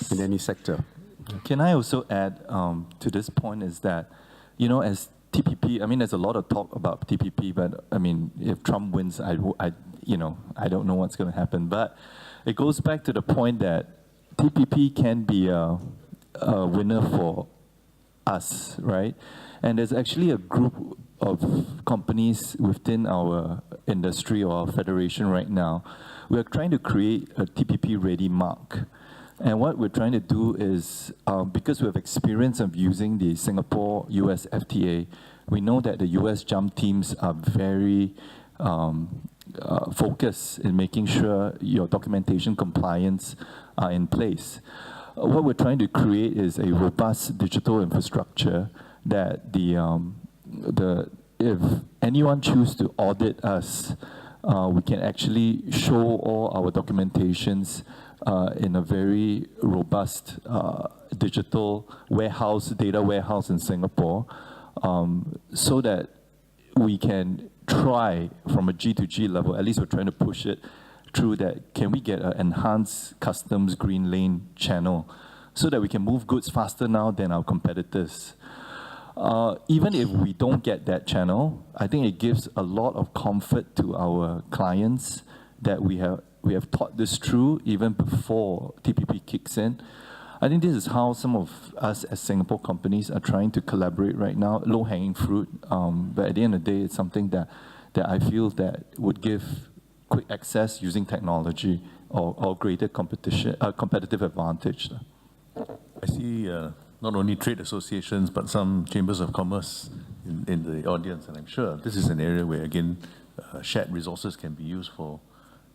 [SPEAKER 2] in any sector.
[SPEAKER 5] Can I also add to this point is that, as TPP, there's a lot of talk about TPP, but if Trump wins, I don't know what's going to happen. But it goes back to the point that TPP can be a winner for us, right? And there's actually a group of companies within our industry or our federation right now. We're trying to create a TPP-ready mark. And what we're trying to do is, because we have experience of using the Singapore-US FTA, we know that the US jump teams are very focused in making sure your documentation compliance are in place. What we're trying to create is a robust digital infrastructure that if anyone chooses to audit us, we can actually show all our documentations in a very robust digital warehouse, data warehouse in Singapore, so that we can try from a G2G level, at least we're trying to push it through that, can we get an enhanced customs green lane channel so that we can move goods faster now than our competitors. Even if we don't get that channel, I think it gives a lot of comfort to our clients that we have thought this through even before TPP kicks in. I think this is how some of us as Singapore companies are trying to collaborate right now, low-hanging fruit. But at the end of the day, it's something that I feel that would give quick access using technology or greater competitive advantage.
[SPEAKER 1] I see not only trade associations, but some chambers of commerce in the audience, and I'm sure this is an area where, again, shared resources can be used for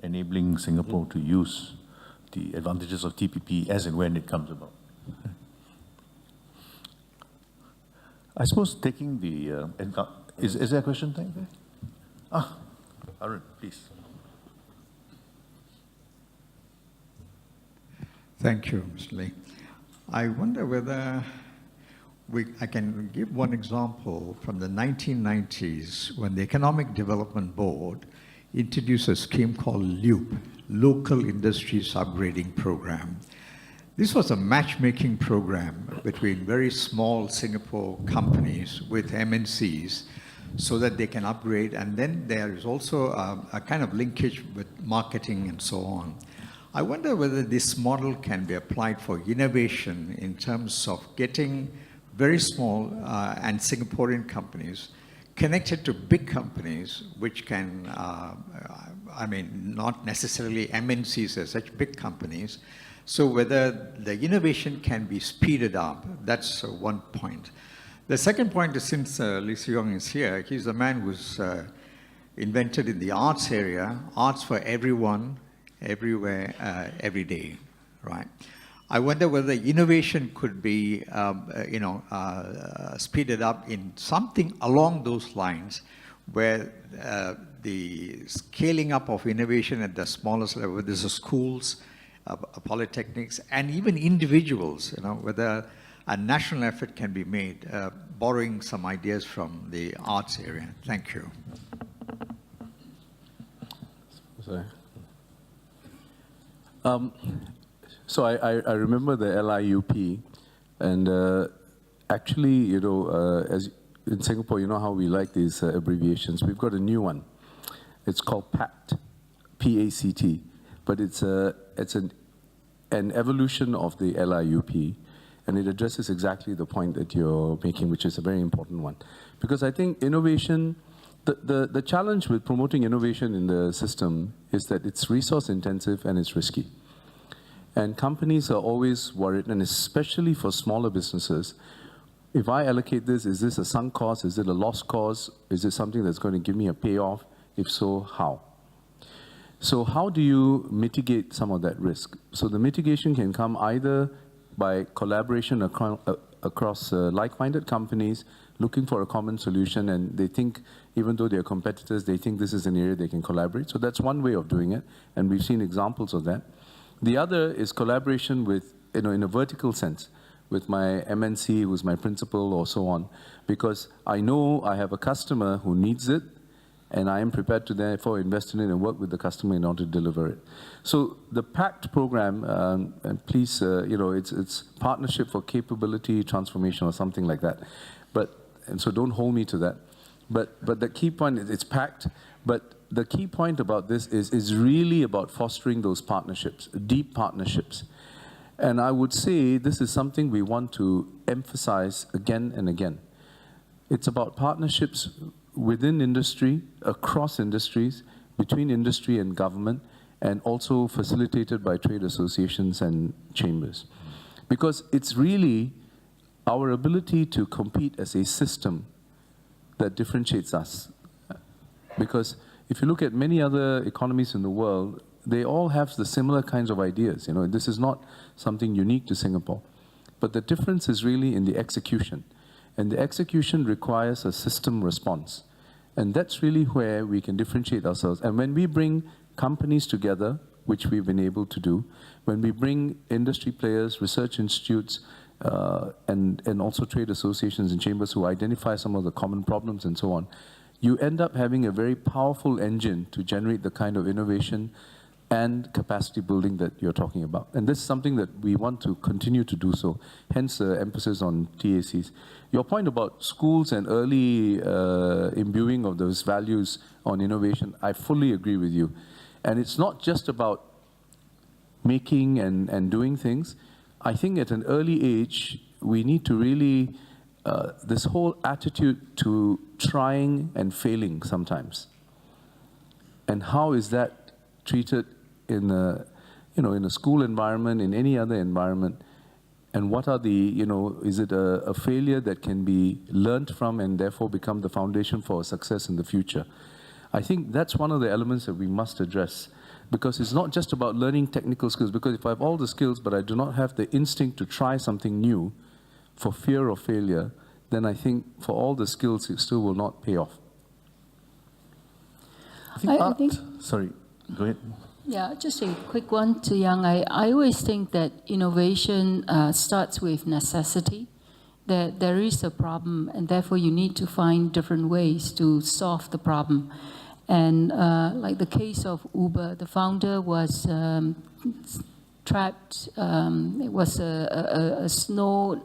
[SPEAKER 1] enabling Singapore to use the advantages of TPP as and when it comes about. I suppose taking the... is there a question? Thank you. Arun, please.
[SPEAKER 8] Thank you, Mr. Lee. I wonder whether I can give one example from the 1990s when the Economic Development Board introduced a scheme called LUP, Local Industries Upgrading Program. This was a matchmaking program between very small Singapore companies with MNCs so that they can upgrade, and then there is also a kind of linkage with marketing and so on. I wonder whether this model can be applied for innovation in terms of getting very small and Singaporean companies connected to big companies, which can, I mean, not necessarily MNCs as such, big companies. So whether the innovation can be speeded up, that's one point. The second point is, since Lee Seong is here, he's a man who's invented in the arts area, arts for everyone, everywhere, every day, right? I wonder whether innovation could be, speeded up in something along those lines, where the scaling up of innovation at the smallest level, whether this is schools, polytechnics, and even individuals, whether a national effort can be made, borrowing some ideas from the arts area. Thank you.
[SPEAKER 2] Sorry. So I remember the LIUP, and actually, as in Singapore, you know how we like these abbreviations. We've got a new one. It's called PACT, P-A-C-T, but it's an evolution of the LIUP, and it addresses exactly the point that you're making, which is a very important one. Because I think innovation, the challenge with promoting innovation in the system is that it's resource intensive and it's risky. And companies are always worried, and especially for smaller businesses, if I allocate this, is this a sunk cost? Is it a lost cause? Is it something that's going to give me a payoff? If so, how? So how do you mitigate some of that risk? So the mitigation can come either by collaboration across like-minded companies looking for a common solution, and they think, even though they're competitors, they think this is an area they can collaborate. So that's one way of doing it, and we've seen examples of that. The other is collaboration with, in a vertical sense, with my MNC, who's my principal, or so on, because I know I have a customer who needs it, and I am prepared to therefore invest in it and work with the customer in order to deliver it. So the PACT program, and please, it's Partnership for Capability Transformation or something like that. And so don't hold me to that. But the key point is it's PACT, but the key point about this is really about fostering those partnerships, deep partnerships. And I would say this is something we want to emphasize again and again. It's about partnerships within industry, across industries, between industry and government, and also facilitated by trade associations and chambers. Because it's really our ability to compete as a system that differentiates us. Because if you look at many other economies in the world, they all have the similar kinds of ideas. This is not something unique to Singapore. But the difference is really in the execution. And the execution requires a system response. And that's really where we can differentiate ourselves. And when we bring companies together, which we've been able to do, when we bring industry players, research institutes, and also trade associations and chambers who identify some of the common problems and so on, you end up having a very powerful engine to generate the kind of innovation and capacity building that you're talking about. And this is something that we want to continue to do so, hence the emphasis on TACs. Your point about schools and early imbuing of those values on innovation, I fully agree with you. And it's not just about making and doing things. I think at an early age, we need to really, this whole attitude to trying and failing sometimes. And how is that treated in a, in a school environment, in any other environment? And what are the, is it a failure that can be learned from and therefore become the foundation for success in the future? I think that's one of the elements that we must address, because it's not just about learning technical skills, because if I have all the skills but I do not have the instinct to try something new for fear of failure, then I think for all the skills it still will not pay off.
[SPEAKER 3] I think
[SPEAKER 1] Sorry, go ahead.
[SPEAKER 3] Yeah, just a quick one to Yang. I always think that innovation starts with necessity, that there is a problem and therefore you need to find different ways to solve the problem. And like the case of Uber, the founder was trapped, it was a snow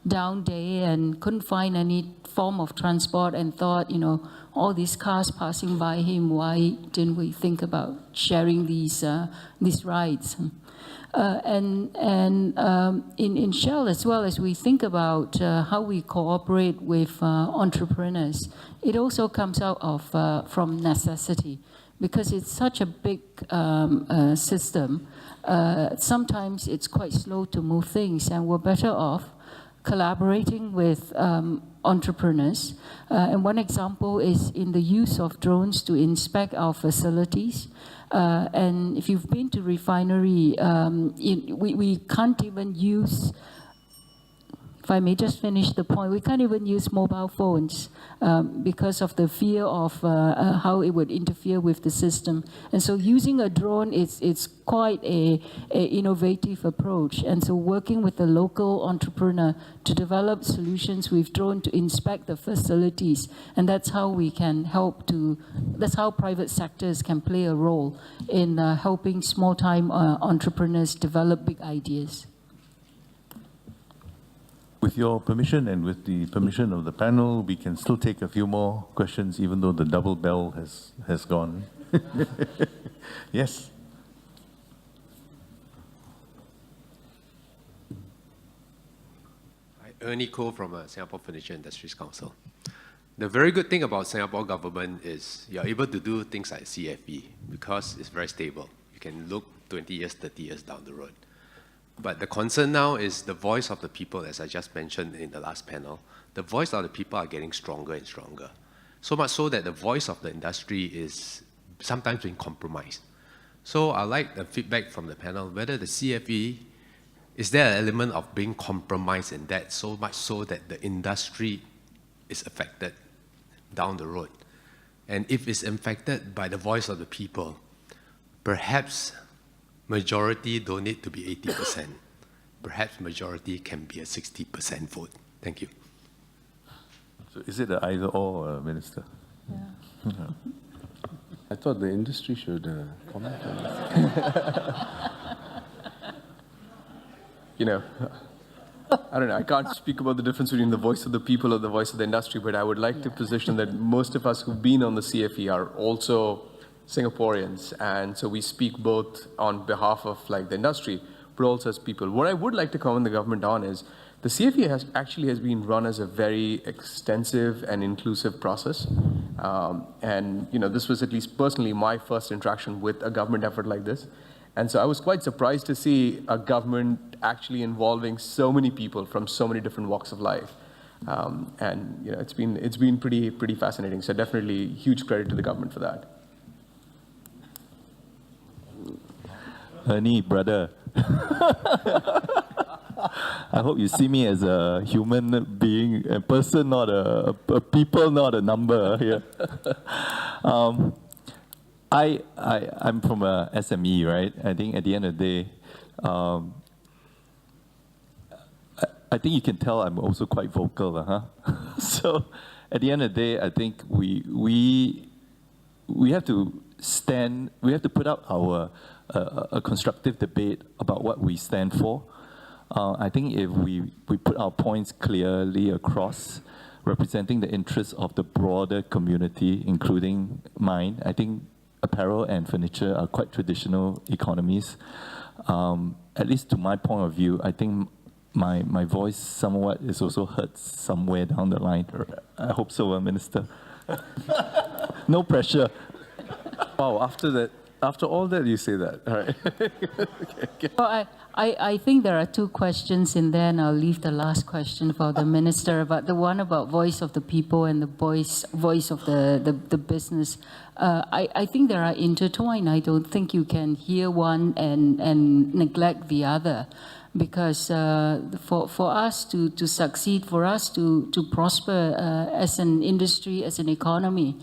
[SPEAKER 3] down day and couldn't find any form of transport and thought, all these cars passing by him, why didn't we think about sharing these rides? In Shell as well, as we think about how we cooperate with entrepreneurs, it also comes out of from necessity, because it's such a big system. Sometimes it's quite slow to move things, and we're better off collaborating with entrepreneurs. And one example is in the use of drones to inspect our facilities. And if you've been to refinery, we can't even use, if I may just finish the point, we can't even use mobile phones because of the fear of how it would interfere with the system. And so using a drone is quite a innovative approach. And so working with the local entrepreneur to develop solutions with drone to inspect the facilities. And that's how we can help to, that's how private sectors can play a role in helping small-time entrepreneurs develop big ideas.
[SPEAKER 1] With your permission and with the permission of the panel, we can still take a few more questions, even though the double bell has gone. Yes.
[SPEAKER 9] Ernie Koh from Singapore Furniture Industries Council. The very good thing about Singapore government is you're able to do things like CFE because it's very stable. You can look 20 years, 30 years down the road. But the concern now is the voice of the people, as I just mentioned in the last panel. The voice of the people are getting stronger and stronger. So much so that the voice of the industry is sometimes being compromised. So I'd like the feedback from the panel, whether the CFE, is there an element of being compromised in that, so much so that the industry is affected down the road? And if it's affected by the voice of the people, perhaps majority don't need to be 80%. Perhaps majority can be a 60% vote. Thank you.
[SPEAKER 1] So is it an either or, Minister?
[SPEAKER 3] Yeah.
[SPEAKER 2] I thought the industry should comment on that.
[SPEAKER 4] I don't know, I can't speak about the difference between the voice of the people or the voice of the industry, but I would like to position that most of us who've been on the CFE are also Singaporeans, and so we speak both on behalf of the industry, but also as people. What I would like to comment the government on is the CFE has been run as a very extensive and inclusive process, and this was at least personally my first interaction with a government effort like this. And so I was quite surprised to see a government actually involving so many people from so many different walks of life. And it's been pretty fascinating. So definitely huge credit to the government for that.
[SPEAKER 5] Ernie, brother. I hope you see me as a human being, a person, not a people, not a number here. I'm from a SME, right? I think at the end of the day, I think you can tell I'm also quite vocal, huh? So at the end of the day, I think we have to stand, we have to put out our a constructive debate about what we stand for. I think if we put our points clearly across, representing the interests of the broader community, including mine, I think apparel and furniture are quite traditional economies. At least to my point of view, I think my voice somewhat is also heard somewhere down the line. I hope so, Minister. No pressure.
[SPEAKER 2] Wow, after all that, you say that. All right. Okay.
[SPEAKER 3] Well, I think there are two questions in there, and I'll leave the last question for the minister. But the one about voice of the people and the voice of the business, I think they are intertwined. I don't think you can hear one and neglect the other, because for us to succeed, for us to prosper as an industry, as an economy,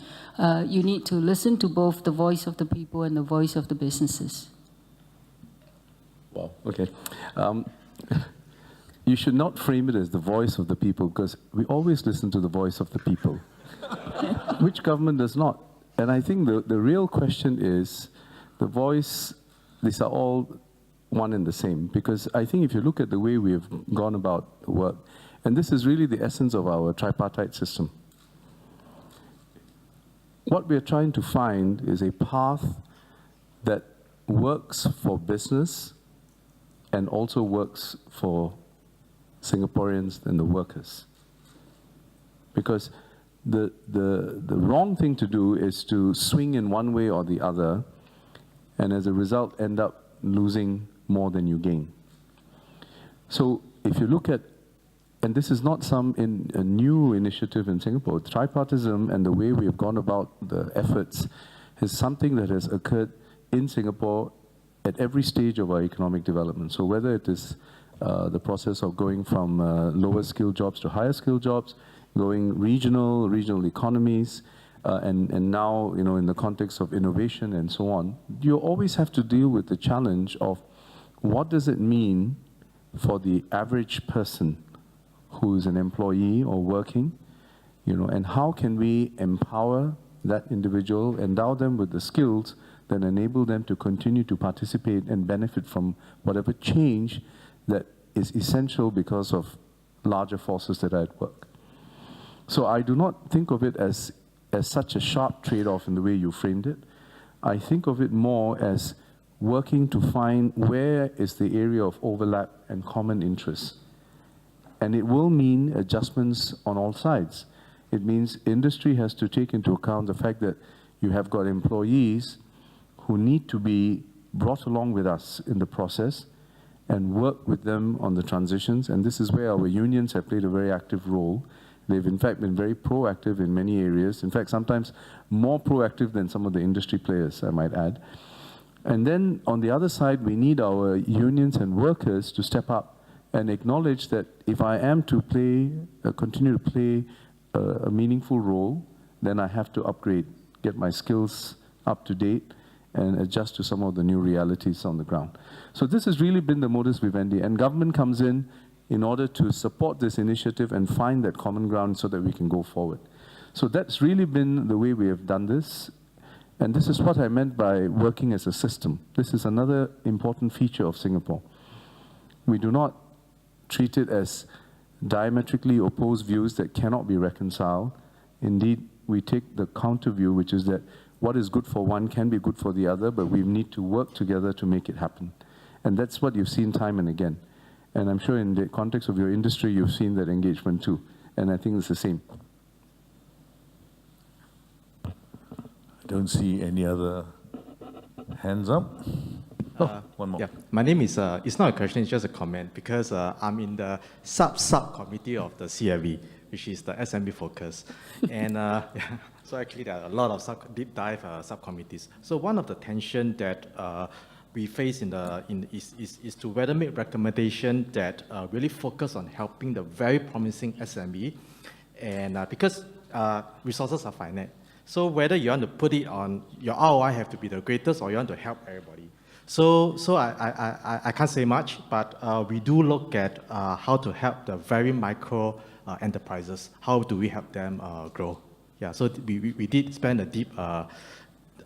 [SPEAKER 3] you need to listen to both the voice of the people and the voice of the businesses.
[SPEAKER 2] Wow, okay. You should not frame it as the voice of the people, because we always listen to the voice of the people. Which government does not? And I think the real question is, the voice, these are all one and the same, because I think if you look at the way we have gone about work, and this is really the essence of our tripartite system, what we are trying to find is a path that works for business and also works for Singaporeans and the workers. Because the wrong thing to do is to swing in one way or the other, and as a result end up losing more than you gain. So if you look at, and this is not a new initiative in Singapore, tripartism and the way we have gone about the efforts is something that has occurred in Singapore at every stage of our economic development. So whether it is the process of going from lower skilled jobs to higher skilled jobs, going regional economies, and now, you know, in the context of innovation and so on, you always have to deal with the challenge of what does it mean for the average person who is an employee or working, you know, and how can we empower that individual, endow them with the skills that enable them to continue to participate and benefit from whatever change that is essential because of larger forces that are at work. So I do not think of it as such a sharp trade-off in the way you framed it. I think of it more as working to find where is the area of overlap and common interest. And it will mean adjustments on all sides. It means industry has to take into account the fact that you have got employees who need to be brought along with us in the process and work with them on the transitions. And this is where our unions have played a very active role. They've in fact been very proactive in many areas. In fact, sometimes more proactive than some of the industry players, I might add. And then on the other side, we need our unions and workers to step up and acknowledge that if I am to continue to play a meaningful role, then I have to upgrade, get my skills up to date, and adjust to some of the new realities on the ground. So this has really been the modus vivendi, and government comes in order to support this initiative and find that common ground so that we can go forward. So that's really been the way we have done this, and this is what I meant by working as a system. This is another important feature of Singapore. We do not treat it as diametrically opposed views that cannot be reconciled. Indeed, we take the counter view, which is that what is good for one can be good for the other, but we need to work together to make it happen. And that's what you've seen time and again. And I'm sure in the context of your industry, you've seen that engagement too. And I think it's the same.
[SPEAKER 1] I don't see any other hands up. One more.
[SPEAKER 10] Yeah, my name is, it's not a question, it's just a comment, because I'm in the subcommittee of the CFE, which is the SMB focus. And yeah, so actually there are a lot of deep dive subcommittees. So one of the tension that we face is to whether make recommendation that really focus on helping the very promising SME, and because resources are finite. So whether you want to put it on, your ROI have to be the greatest, or you want to help everybody. So I can't say much, but we do look at how to help the very micro enterprises. How do we help them grow? Yeah, so we did spend a deep, a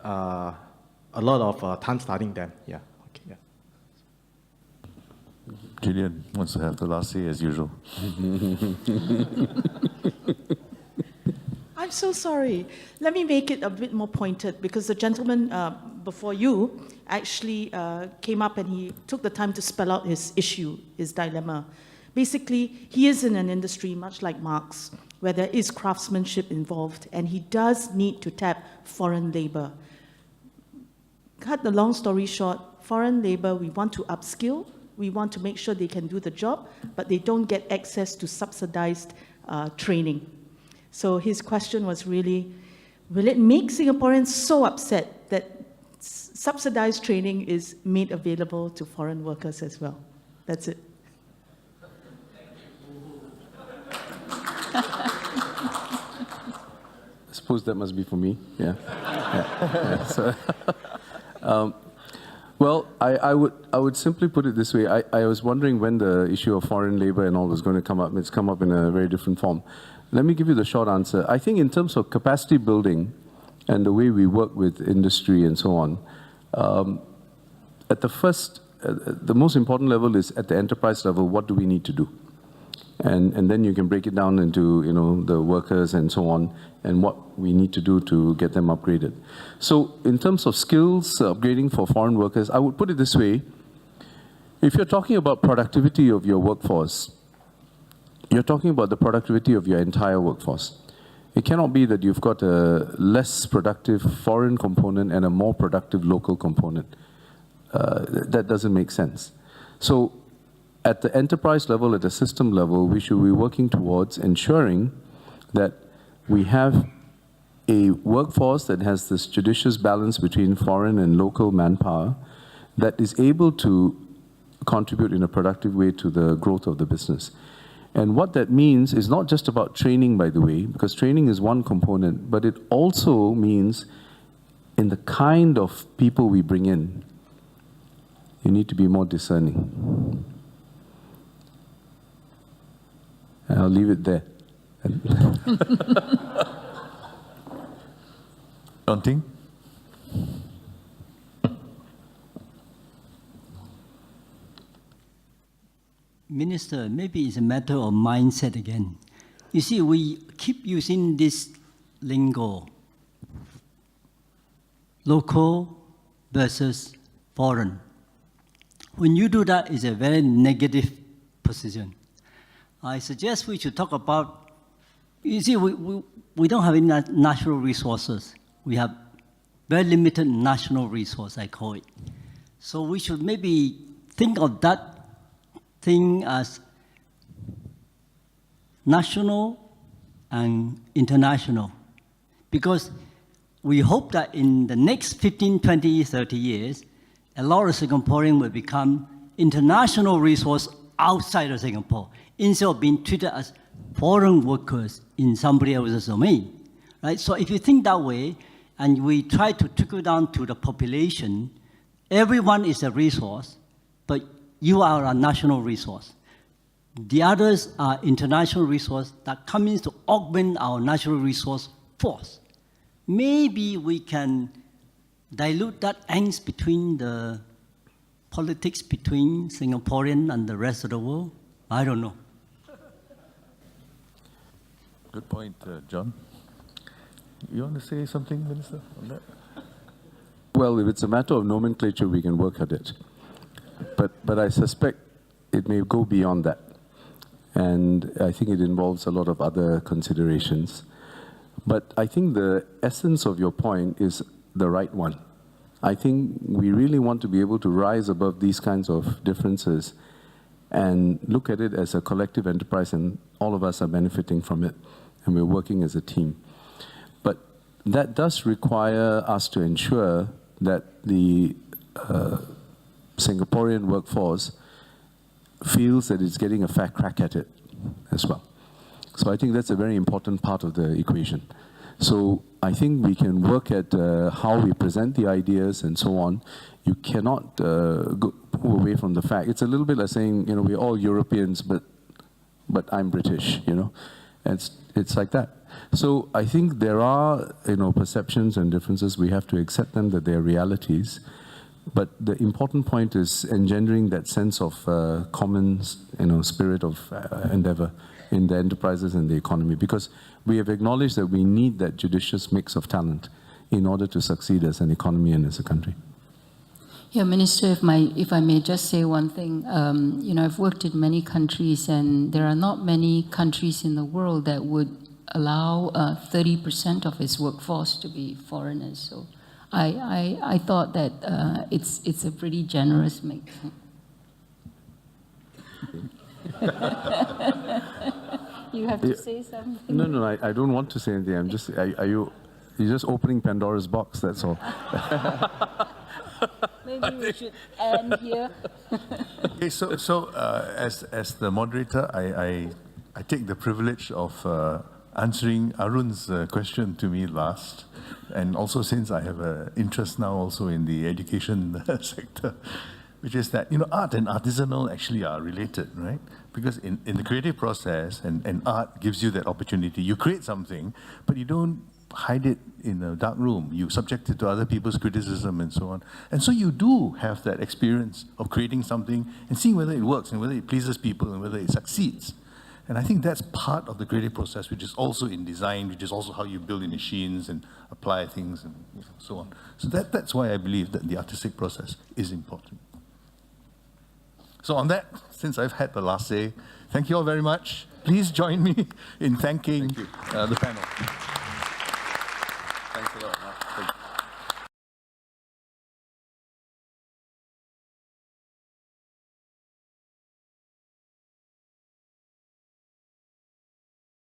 [SPEAKER 10] lot of time studying them. Yeah, okay, yeah.
[SPEAKER 1] Julian wants to have the last say as usual.
[SPEAKER 7] I'm so sorry. Let me make it a bit more pointed, because the gentleman before you actually came up and he took the time to spell out his issue, his dilemma. Basically, he is in an industry much like Mark's, where there is craftsmanship involved, and he does need to tap foreign labor. Cut the long story short, foreign labor, we want to upskill, we want to make sure they can do the job, but they don't get access to subsidized training. So his question was really, will it make Singaporeans so upset that subsidized training is made available to foreign workers as well? That's it.
[SPEAKER 2] I suppose that must be for me, yeah. So, well, I would simply put it this way. I was wondering when the issue of foreign labor and all was going to come up. It's come up in a very different form. Let me give you the short answer. I think in terms of capacity building and the way we work with industry and so on, at the most important level is at the enterprise level, what do we need to do? And then you can break it down into, the workers and so on, and what we need to do to get them upgraded. So in terms of skills upgrading for foreign workers, I would put it this way. If you're talking about productivity of your workforce, you're talking about the productivity of your entire workforce. It cannot be that you've got a less productive foreign component and a more productive local component. That doesn't make sense. So at the enterprise level, at the system level, we should be working towards ensuring that we have a workforce that has this judicious balance between foreign and local manpower that is able to contribute in a productive way to the growth of the business. And what that means is not just about training, by the way, because training is one component, but it also means in the kind of people we bring in, you need to be more discerning. And I'll leave it there.
[SPEAKER 1] Daunting?
[SPEAKER 11] Minister, maybe it's a matter of mindset again. You see, we keep using this lingo, local versus foreign. When you do that, it's a very negative position. I suggest we should talk about, you see, we don't have any natural resources. We have very limited national resource, I call it. So we should maybe think of that thing as national and international. Because we hope that in the next 15, 20, 30 years, a lot of Singaporeans will become international resource outside of Singapore, instead of being treated as foreign workers in somebody else's domain, right? So if you think that way, and we try to trickle down to the population, everyone is a resource, but you are a national resource. The others are international resource that come in to augment our natural resource force. Maybe we can dilute that angst between the politics between Singaporean and the rest of the world. I don't know.
[SPEAKER 1] Good point, John. You want to say something, Minister, on that?
[SPEAKER 2] Well, if it's a matter of nomenclature, we can work at it. But I suspect it may go beyond that. And I think it involves a lot of other considerations. But I think the essence of your point is the right one. I think we really want to be able to rise above these kinds of differences and look at it as a collective enterprise, and all of us are benefiting from it, and we're working as a team. But that does require us to ensure that the Singaporean workforce feels that it's getting a fair crack at it as well. So I think that's a very important part of the equation. So I think we can work at how we present the ideas and so on. You cannot go away from the fact. It's a little bit like saying, we're all Europeans, but I'm British, And it's like that. So I think there are, perceptions and differences. We have to accept them, that they're realities. But the important point is engendering that sense of common, spirit of endeavor in the enterprises and the economy, because we have acknowledged that we need that judicious mix of talent in order to succeed as an economy and as a country.
[SPEAKER 3] Yeah, Minister, if I may just say one thing, you know, I've worked in many countries, and there are not many countries in the world that would allow 30% of its workforce to be foreigners. So I thought that it's a pretty generous mix. You have to say something.
[SPEAKER 2] No, I don't want to say anything. I'm just, you're just opening Pandora's box, that's all.
[SPEAKER 3] Maybe we should end here.
[SPEAKER 1] Okay, so as the moderator, I take the privilege of answering Arun's question to me last, and also since I have an interest now also in the education sector, which is that, you know, art and artisanal actually are related, right? Because in the creative process, and art gives you that opportunity, you create something, but you don't hide it in a dark room. You subject it to other people's criticism and so on. And so you do have that experience of creating something and seeing whether it works and whether it pleases people and whether it succeeds. And I think that's part of the creative process, which is also in design, which is also how you build in machines and apply things and so on. So that's why I believe that the artistic process is important. So on that, since I've had the last say, thank you all very much. Please join me in thanking the panel.